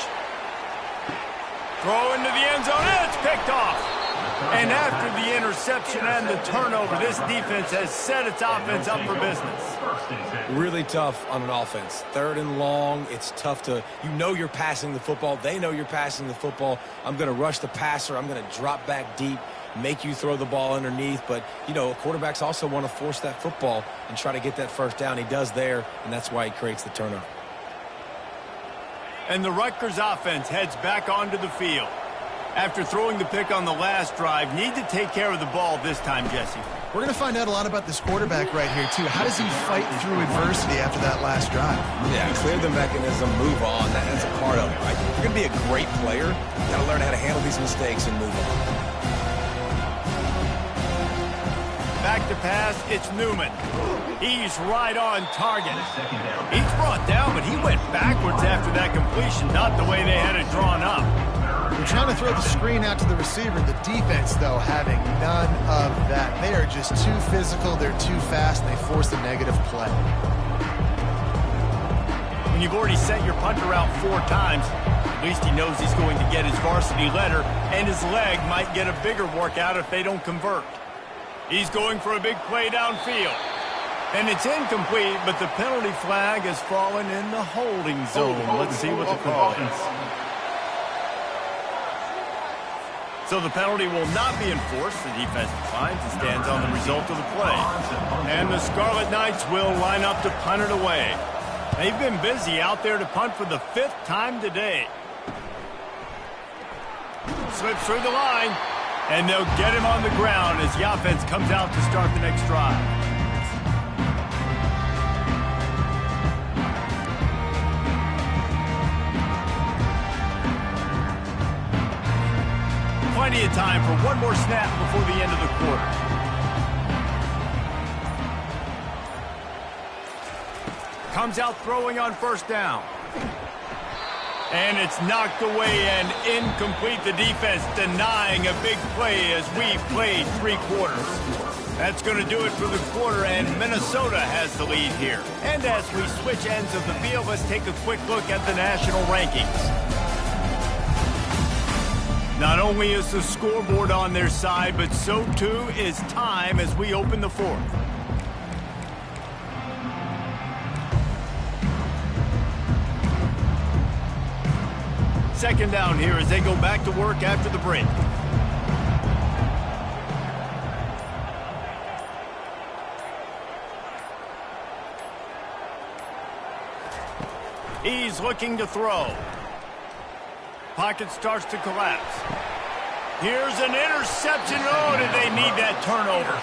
Throw into the end zone, and it's picked off. And after the interception and the turnover, this defense has set its offense up for business. Really tough on an offense. 3rd and long, it's tough to, you know you're passing the football. They know you're passing the football. I'm going to rush the passer. I'm going to drop back deep, make you throw the ball underneath. But, you know, quarterbacks also want to force that football and try to get that first down. He does there, and that's why he creates the turnover. And the Rutgers offense heads back onto the field. After throwing the pick on the last drive, need to take care of the ball this time, Jesse. We're going to find out a lot about this quarterback right here, too. How does he fight through adversity after that last drive? Yeah, clear the mechanism, move on. That's a part of it, right? If you're going to be a great player, you've got to learn how to handle these mistakes and move on. Back to pass, it's Newman. He's right on target. He's brought down, but he went backwards after that completion, not the way they had it drawn up. We're trying to throw the screen out to the receiver. The defense, though, having none of that. They are just too physical, they're too fast, and they force a negative play. When you've already sent your punter out 4 times, at least he knows he's going to get his varsity letter, and his leg might get a bigger workout if they don't convert. He's going for a big play downfield. And it's incomplete, but the penalty flag has fallen in the holding zone. Let's see what the call is. So the penalty will not be enforced. The defense defines and stands on the result of the play. And the Scarlet Knights will line up to punt it away. They've been busy out there to punt for the 5th time today. Slips through the line, and they'll get him on the ground as the offense comes out to start the next drive. Plenty of time for one more snap before the end of the quarter. Comes out throwing on first down. And it's knocked away and incomplete. The defense denying a big play as we played 3 quarters. That's going to do it for the quarter, and Minnesota has the lead here. And as we switch ends of the field, let's take a quick look at the national rankings. Not only is the scoreboard on their side, but so too is time as we open the 4th. Second down here as they go back to work after the break. He's looking to throw. Pocket starts to collapse. Here's an interception. Oh, did they need that turnover?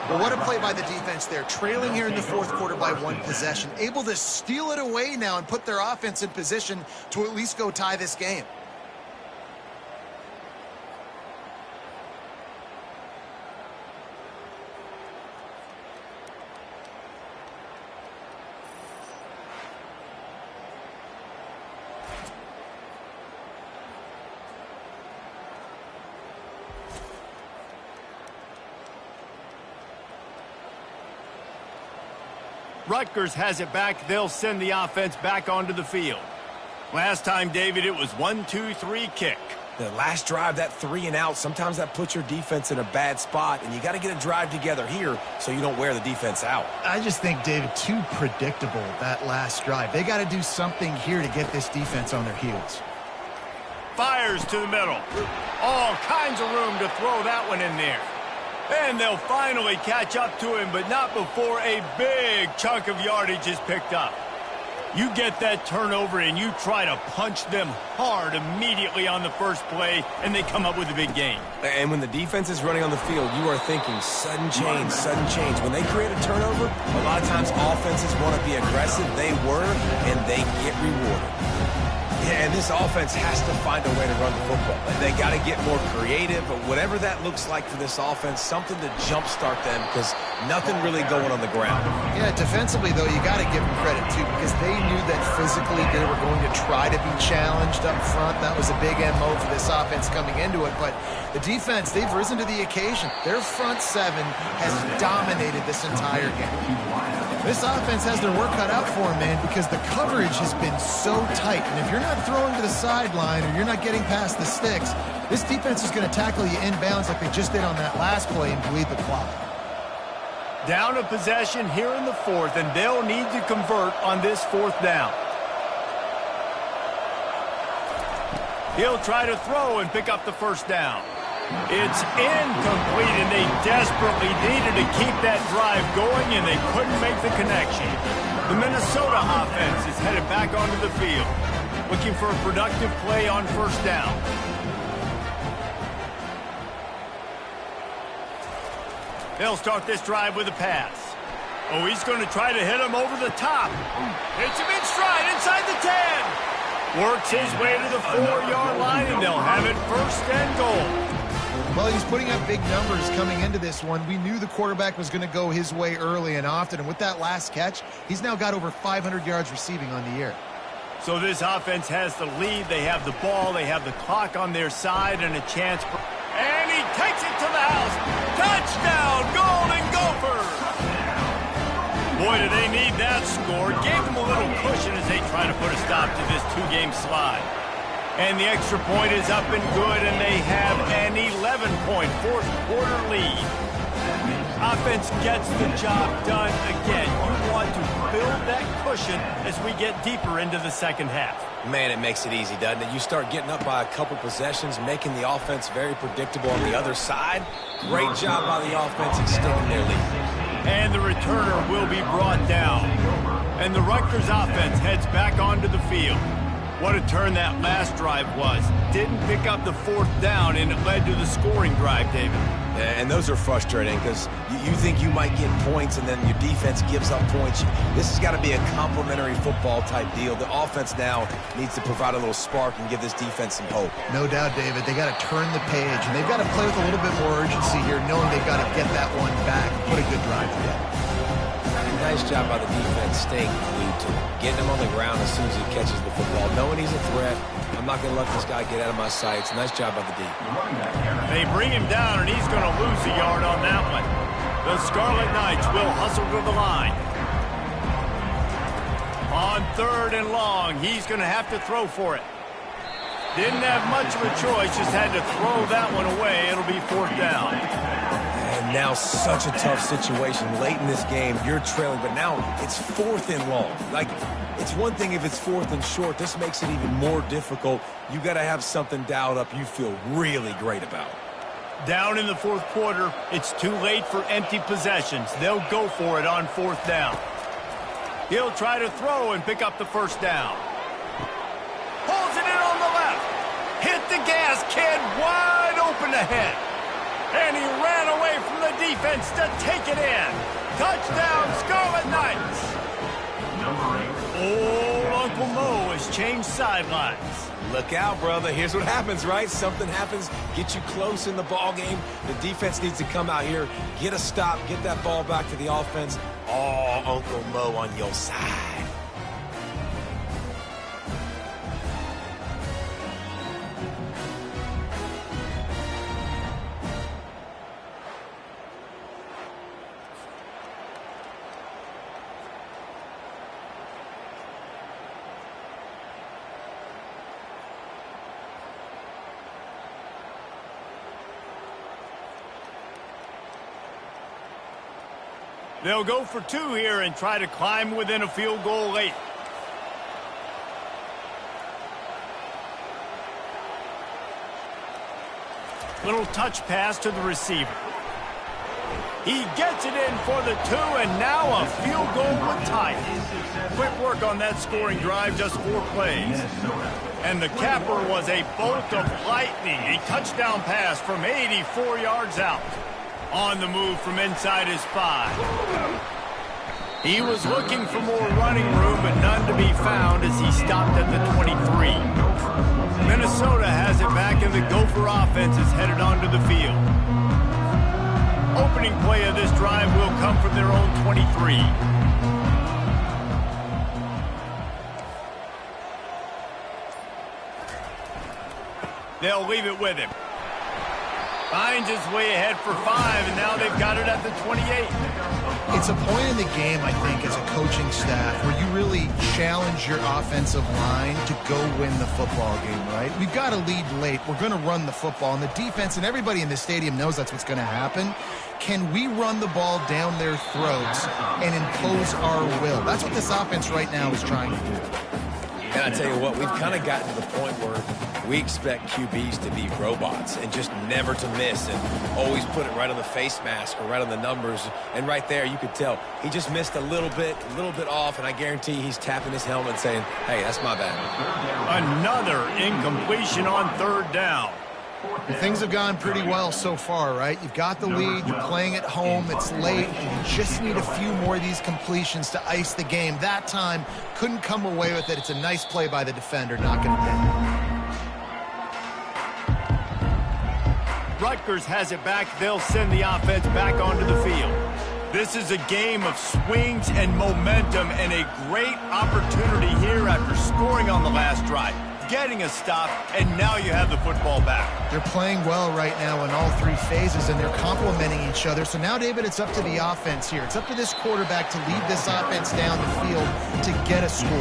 Well, what a play by the defense there. Trailing here in the fourth quarter by one possession. Able to steal it away now and put their offense in position to at least go tie this game. Rutgers has it back. They'll send the offense back onto the field. Last time, David, it was 1-2-3 kick. The last drive, that 3 and out, sometimes that puts your defense in a bad spot, and you got to get a drive together here so you don't wear the defense out. I just think, David, too predictable, that last drive. They got to do something here to get this defense on their heels. Fires to the middle. All kinds of room to throw that one in there. And they'll finally catch up to him, but not before a big chunk of yardage is picked up. You get that turnover and you try to punch them hard immediately on the first play, and they come up with a big gain. And when the defense is running on the field, you are thinking sudden change, sudden change. When they create a turnover, a lot of times offenses want to be aggressive. They were, and they get rewarded. Yeah, and this offense has to find a way to run the football. They got to get more creative, but whatever that looks like for this offense, something to jumpstart them because nothing really going on the ground. Yeah, defensively, though, you got to give them credit, too, because they knew that physically they were going to try to be challenged up front. That was a big MO for this offense coming into it, but the defense, they've risen to the occasion. Their front seven has dominated this entire game. This offense has their work cut out for them, man, because the coverage has been so tight. And if you're not throwing to the sideline or you're not getting past the sticks, this defense is going to tackle you inbounds like they just did on that last play and bleed the clock. Down a possession here in the fourth, and they'll need to convert on this fourth down. He'll try to throw and pick up the first down. It's incomplete, and they desperately needed to keep that drive going, and they couldn't make the connection. The Minnesota offense is headed back onto the field, looking for a productive play on first down. They'll start this drive with a pass. Oh, he's going to try to hit him over the top. Hits him in stride inside the 10. Works his way to the 4-yard line, and they'll have it first and goal. Well, he's putting up big numbers coming into this one. We knew the quarterback was going to go his way early and often, and with that last catch, he's now got over 500 yards receiving on the year. So this offense has the lead. They have the ball. They have the clock on their side and a chance. And he takes it to the house. Touchdown, Golden Gophers! Boy, do they need that score. Gave them a little cushion as they try to put a stop to this two-game slide. And the extra point is up and good, and they have an 11-point fourth-quarter lead. Offense gets the job done again. You want to build that cushion as we get deeper into the second half. Man, it makes it easy, doesn't it? You start getting up by a couple possessions, making the offense very predictable on the other side. Great job by the offense extending their lead. And the returner will be brought down. And the Rutgers offense heads back onto the field. What a turn that last drive was. Didn't pick up the fourth down, and it led to the scoring drive, David. And those are frustrating because you think you might get points and then your defense gives up points. This has got to be a complementary football type deal. The offense now needs to provide a little spark and give this defense some hope. No doubt, David. They got to turn the page, and they've got to play with a little bit more urgency here, knowing they've got to get that one back and put a good drive together. Nice job by the defense staying glued to him, getting him on the ground as soon as he catches the football, knowing he's a threat. I'm not going to let this guy get out of my sights. Nice job by the D. They bring him down, and he's going to lose a yard on that one. The Scarlet Knights will hustle to the line. On 3rd and long, he's going to have to throw for it. Didn't have much of a choice, just had to throw that one away. It'll be 4th down. And now such a tough situation. Late in this game, you're trailing, but now it's 4th and long. Like, it's one thing if it's 4th and short. This makes it even more difficult. You got to have something dialed up you feel really great about. Down in the 4th quarter, it's too late for empty possessions. They'll go for it on 4th down. He'll try to throw and pick up the first down. the gas, kid. Wide open ahead. And he ran away from the defense to take it in. Touchdown, Scarlet Knights. Old Uncle Mo has changed sidelines. Look out, brother. Here's what happens, right? Something happens, get you close in the ball game. The defense needs to come out here, get a stop, get that ball back to the offense. Oh, Uncle Mo on your side. They'll go for 2 here and try to climb within a field goal late. Little touch pass to the receiver. He gets it in for the 2, and now a field goal would tie it. Quick work on that scoring drive, just 4 plays. And the capper was a bolt of lightning, a touchdown pass from 84 yards out. On the move from inside his 5. He was looking for more running room, but none to be found as he stopped at the 23. Minnesota has it back, and the Gopher offense is headed onto the field. Opening play of this drive will come from their own 23. They'll leave it with him. Finds his way ahead for 5, and now they've got it at the 28. It's a point in the game, I think, as a coaching staff, where you really challenge your offensive line to go win the football game, right? We've got to lead late. We're going to run the football, and the defense and everybody in the stadium knows that's what's going to happen. Can we run the ball down their throats and impose our will? That's what this offense right now is trying to do. And I tell you what, we've kind of gotten to the point where we expect QBs to be robots and just never to miss and always put it right on the face mask or right on the numbers. And right there, you could tell he just missed a little bit off, and I guarantee he's tapping his helmet saying, hey, that's my bad. Another incompletion on 3rd down. And things have gone pretty well so far, right? You've got the lead, you're playing at home, it's late, and you just need a few more of these completions to ice the game. That time, couldn't come away with it. It's a nice play by the defender, knocking it down. Rutgers has it back. They'll send the offense back onto the field. This is a game of swings and momentum, and a great opportunity here after scoring on the last drive, getting a stop, and now you have the football back. They're playing well right now in all 3 phases, and they're complementing each other. So now, David, it's up to the offense here. It's up to this quarterback to lead this offense down the field to get a score.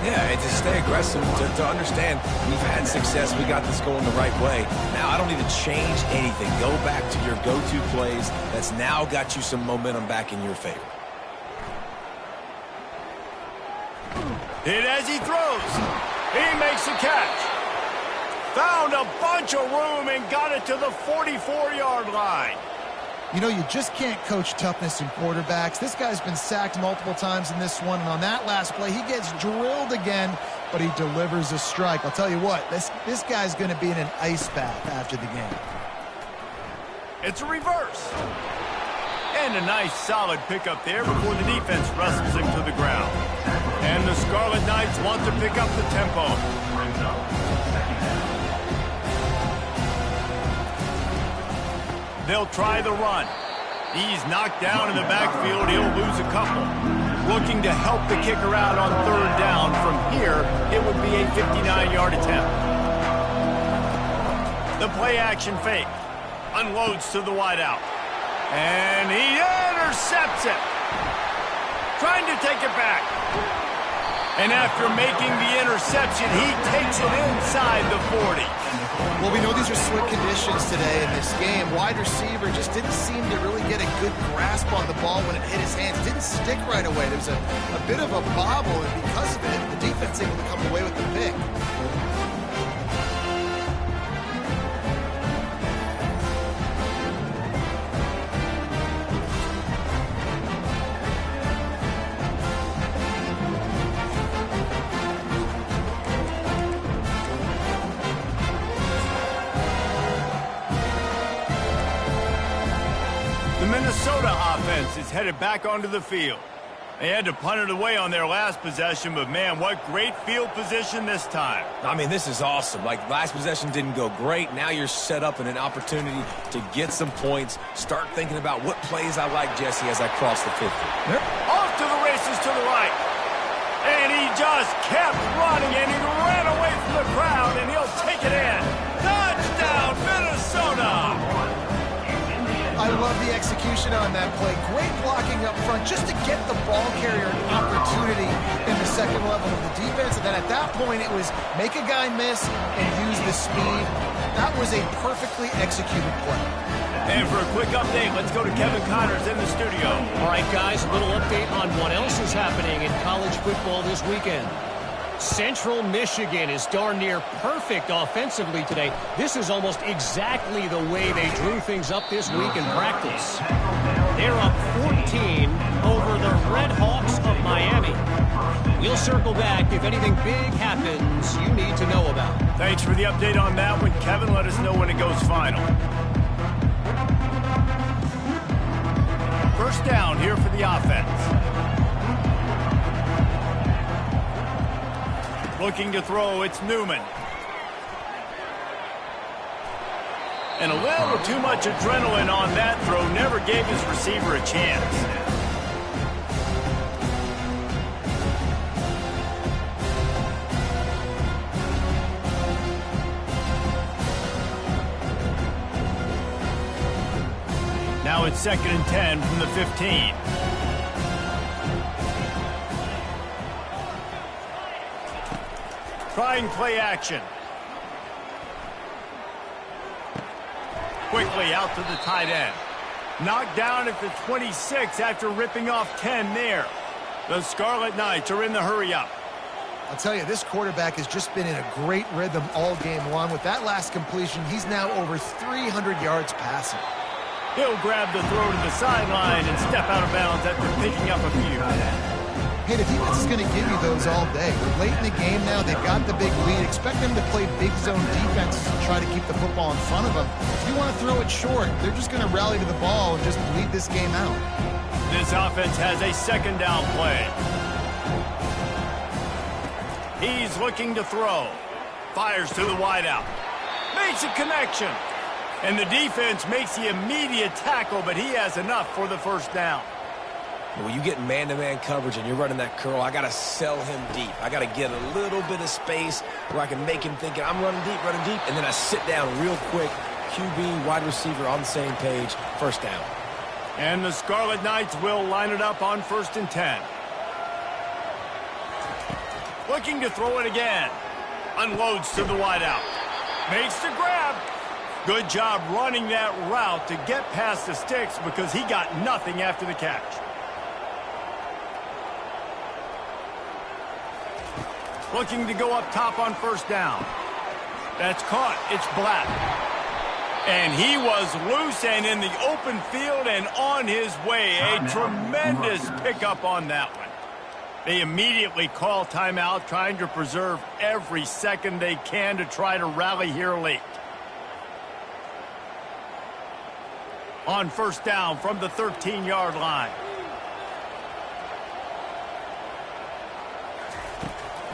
Yeah, and to stay aggressive, to understand we've had success, we got this going the right way. Now I don't need to change anything. Go back to your go-to plays. That's now got you some momentum back in your favor. Hit as he throws. He makes the catch. Found a bunch of room and got it to the 44-yard line. You know, you just can't coach toughness in quarterbacks. This guy's been sacked multiple times in this one, and on that last play, he gets drilled again, but he delivers a strike. I'll tell you what, this guy's going to be in an ice bath after the game. It's a reverse. And a nice solid pickup there before the defense wrestles him to the ground. And the Scarlet Knights want to pick up the tempo. They'll try the run. He's knocked down in the backfield. He'll lose a couple. Looking to help the kicker out on 3rd down. From here, it would be a 59-yard attempt. The play action fake. Unloads to the wideout. And he intercepts it. Trying to take it back. And after making the interception, he takes it inside the 40. Well, we know these are slick conditions today in this game. Wide receiver just didn't seem to really get a good grasp on the ball when it hit his hands. It didn't stick right away. There was a bit of a bobble, and because of it, the defense able to come away with the pick. Minnesota offense is headed back onto the field. They had to punt it away on their last possession, but man, what great field position this time. I mean, this is awesome. Like, last possession didn't go great. Now you're set up in an opportunity to get some points. Start thinking about what plays I like, Jesse, as I cross the 50. Off to the races to the right. And he just kept running, and he ran away from the crowd, and he'll take it in. Touchdown, Minnesota! I love the execution on that play. Great blocking up front just to get the ball carrier an opportunity in the second level of the defense. And then at that point, it was make a guy miss and use the speed. That was a perfectly executed play. And for a quick update, let's go to Kevin Connors in the studio. All right, guys, a little update on what else is happening in college football this weekend. Central Michigan is darn near perfect offensively today. This is almost exactly the way they drew things up this week in practice. They're up 14 over the Red Hawks of Miami. We'll circle back if anything big happens you need to know about. Thanks for the update on that one, Kevin. Let us know when it goes final. First down here for the offense. Looking to throw, it's Newman. And a little too much adrenaline on that throw. Never gave his receiver a chance. Now it's 2nd and 10 from the 15. Trying play action. Quickly out to the tight end. Knocked down at the 26 after ripping off 10 there. The Scarlet Knights are in the hurry-up. I'll tell you, this quarterback has just been in a great rhythm all game long. With that last completion, he's now over 300 yards passing. He'll grab the throw to the sideline and step out of bounds after picking up a few. Hey, the defense is going to give you those all day. We're late in the game now. They've got the big lead. Expect them to play big zone defenses and try to keep the football in front of them. If you want to throw it short, they're just going to rally to the ball and just bleed this game out. This offense has a 2nd down play. He's looking to throw. Fires to the wideout. Makes a connection. And the defense makes the immediate tackle, but he has enough for the first down. When you get man-to-man coverage and you're running that curl, I got to sell him deep. I got to get a little bit of space where I can make him think I'm running deep, and then I sit down real quick. QB, wide receiver on the same page, first down. And the Scarlet Knights will line it up on 1st and 10. Looking to throw it again. Unloads to the wideout. Makes the grab. Good job running that route to get past the sticks because he got nothing after the catch. Looking to go up top on 1st down. That's caught. It's Black. And he was loose and in the open field and on his way. A tremendous pickup on that one. They immediately call timeout, trying to preserve every second they can to try to rally here late. On 1st down from the 13-yard line.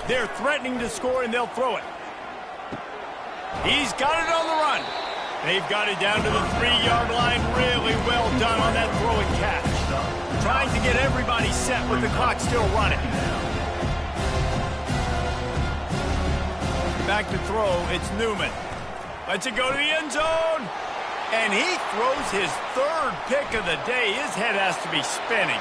They're threatening to score, and they'll throw it. He's got it on the run. They've got it down to the 3-yard line. Really well done on that throw and catch. Trying to get everybody set with the clock still running. Back to throw, it's Newman. Lets it go to the end zone. And he throws his 3rd pick of the day. His head has to be spinning.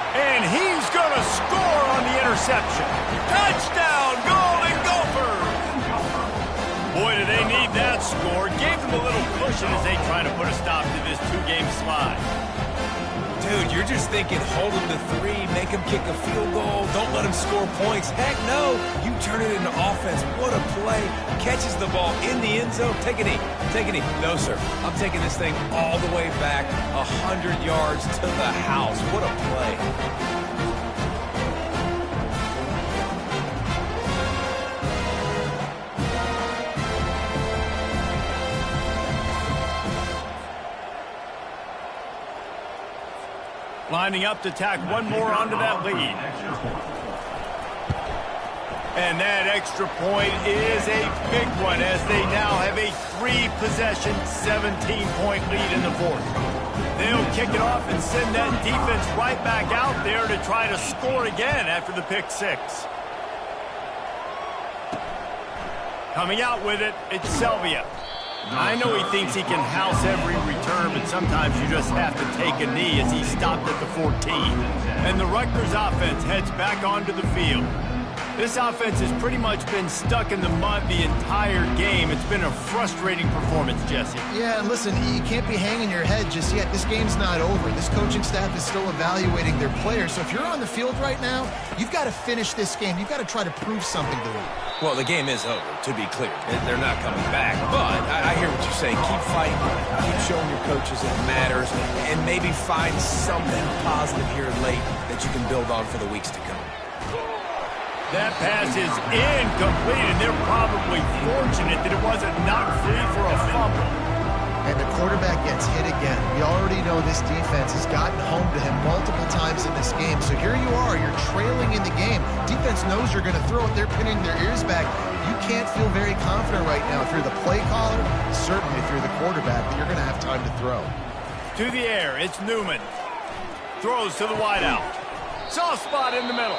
And he's going to score on the interception. Touchdown, Golden Gophers! Boy, do they need that score. Gave them a little cushion as they try to put a stop to this 2-game slide. Dude, you're just thinking, hold him to 3, make him kick a field goal, don't let him score points. Heck no, you turn it into offense. What a play. Catches the ball in the end zone. Take a knee. Take a knee. No, sir. I'm taking this thing all the way back 100 yards to the house. What a play. Lining up to tack one more onto that lead. And that extra point is a big one as they now have a 3-possession, 17-point lead in the fourth. They'll kick it off and send that defense right back out there to try to score again after the pick six. Coming out with it, it's Selvia. I know he thinks he can house every return, but sometimes you just have to take a knee as he stopped at the 14. And the Rutgers offense heads back onto the field. This offense has pretty much been stuck in the mud the entire game. It's been a frustrating performance, Jesse. Yeah, and listen, you can't be hanging your head just yet. This game's not over. This coaching staff is still evaluating their players. So if you're on the field right now, you've got to finish this game. You've got to try to prove something to them. Well, the game is over, to be clear. They're not coming back. But I hear what you're saying. Keep fighting. Keep showing your coaches it matters. And maybe find something positive here late that you can build on for the weeks to come. That pass is incomplete, and they're probably fortunate that it wasn't knocked free for a fumble. And the quarterback gets hit again. We already know this defense has gotten home to him multiple times in this game. So here you are, you're trailing in the game. Defense knows you're going to throw it. They're pinning their ears back. You can't feel very confident right now if you're the play caller, certainly if you're the quarterback, that you're going to have time to throw. To the air, it's Newman. Throws to the wideout. Soft spot in the middle.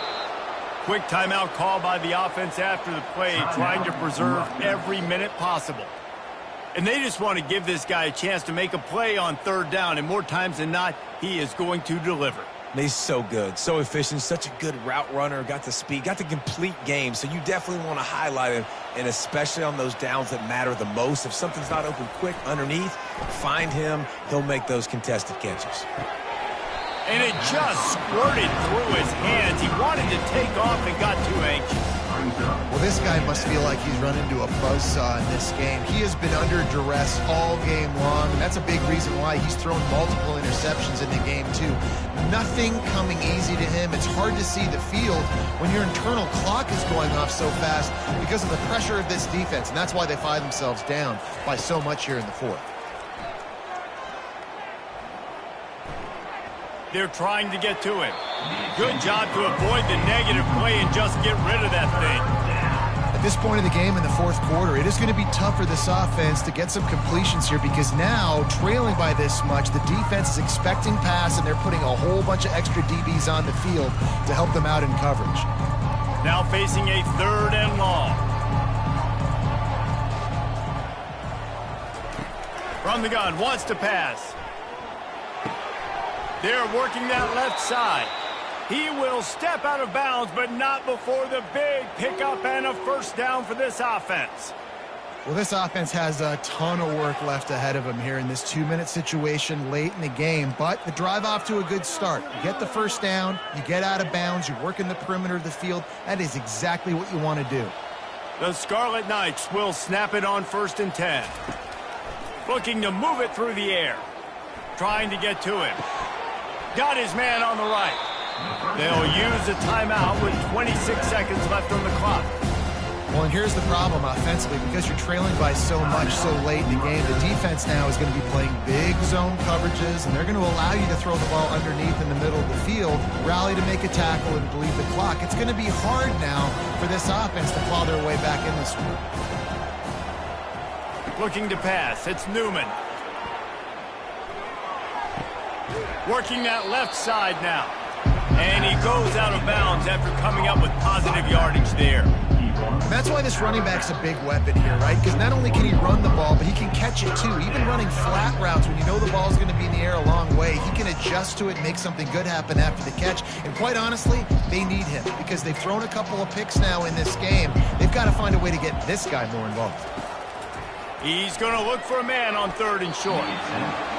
Quick timeout call by the offense after the play, trying to preserve every minute possible. And they just want to give this guy a chance to make a play on third down, and more times than not, he is going to deliver. He's so good, so efficient, such a good route runner, got the speed, got the complete game, so you definitely want to highlight him, and especially on those downs that matter the most. If something's not open quick underneath, find him, he'll make those contested catches. And it just squirted through his hands. He wanted to take off and got too anxious. Well, this guy must feel like he's run into a buzzsaw in this game. He has been under duress all game long, and that's a big reason why he's thrown multiple interceptions in the game, too. Nothing coming easy to him. It's hard to see the field when your internal clock is going off so fast because of the pressure of this defense, and that's why they find themselves down by so much here in the fourth. They're trying to get to him. Good job to avoid the negative play and just get rid of that thing. At this point in the game in the fourth quarter, it is going to be tough for this offense to get some completions here because now, trailing by this much, the defense is expecting pass and they're putting a whole bunch of extra DBs on the field to help them out in coverage. Now facing a 3rd and long. From the gun, wants to pass. They're working that left side. He will step out of bounds, but not before the big pickup and a first down for this offense. Well, this offense has a ton of work left ahead of them here in this 2-minute situation late in the game, but the drive off to a good start. You get the first down, you get out of bounds, you work in the perimeter of the field. That is exactly what you want to do. The Scarlet Knights will snap it on 1st and 10. Looking to move it through the air. Trying to get to him. Got his man on the right. They'll use a timeout with 26 seconds left on the clock. Well, and here's the problem offensively. Because you're trailing by so much so late in the game, the defense now is going to be playing big zone coverages, and they're going to allow you to throw the ball underneath in the middle of the field, rally to make a tackle, and bleed the clock. It's going to be hard now for this offense to claw their way back in this one. Looking to pass. It's Newman. Working that left side now. And he goes out of bounds after coming up with positive yardage there. That's why this running back's a big weapon here, right? Because not only can he run the ball, but he can catch it too. Even running flat routes when you know the ball's going to be in the air a long way, he can adjust to it and make something good happen after the catch. And quite honestly, they need him because they've thrown a couple of picks now in this game. They've got to find a way to get this guy more involved. He's going to look for a man on 3rd and short.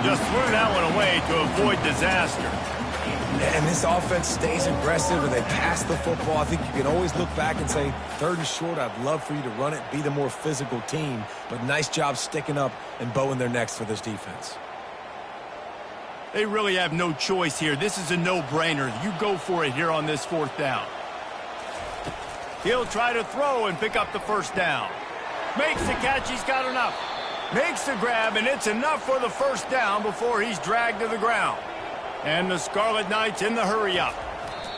Just threw that one away to avoid disaster. And this offense stays aggressive and they pass the football. I think you can always look back and say, 3rd and short, I'd love for you to run it, be the more physical team. But nice job sticking up and bowing their necks for this defense. They really have no choice here. This is a no-brainer. You go for it here on this 4th down. He'll try to throw and pick up the first down. Makes the catch, he's got enough. Makes the grab, and it's enough for the first down before he's dragged to the ground. And the Scarlet Knights in the hurry-up.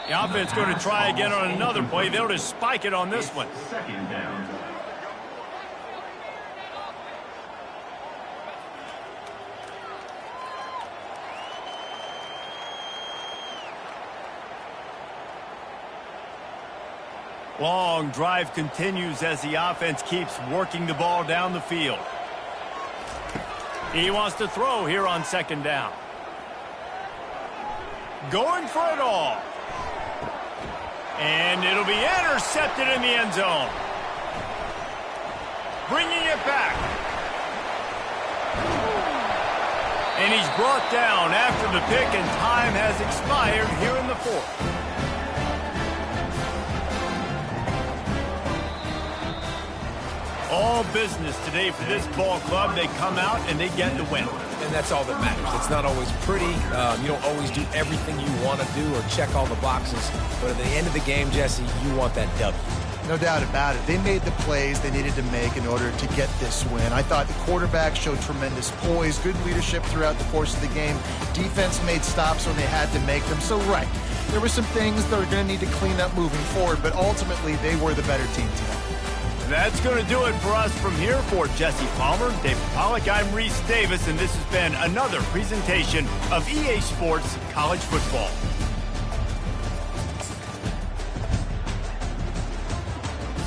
The offense going to try again on another play. They'll just spike it on this one. Second down. Long drive continues as the offense keeps working the ball down the field. He wants to throw here on second down. Going for it all. And it'll be intercepted in the end zone. Bringing it back. And he's brought down after the pick, and time has expired here in the fourth. All business today for this ball club. They come out and they get the win. And that's all that matters. It's not always pretty. You don't always do everything you want to do or check all the boxes. But at the end of the game, Jesse, you want that W. No doubt about it. They made the plays they needed to make in order to get this win. I thought the quarterback showed tremendous poise, good leadership throughout the course of the game. Defense made stops when they had to make them. So, right, there were some things that are going to need to clean up moving forward, but ultimately they were the better team today. That's going to do it for us from here. For Jesse Palmer, David Pollack, I'm Reese Davis, and this has been another presentation of EA Sports College Football.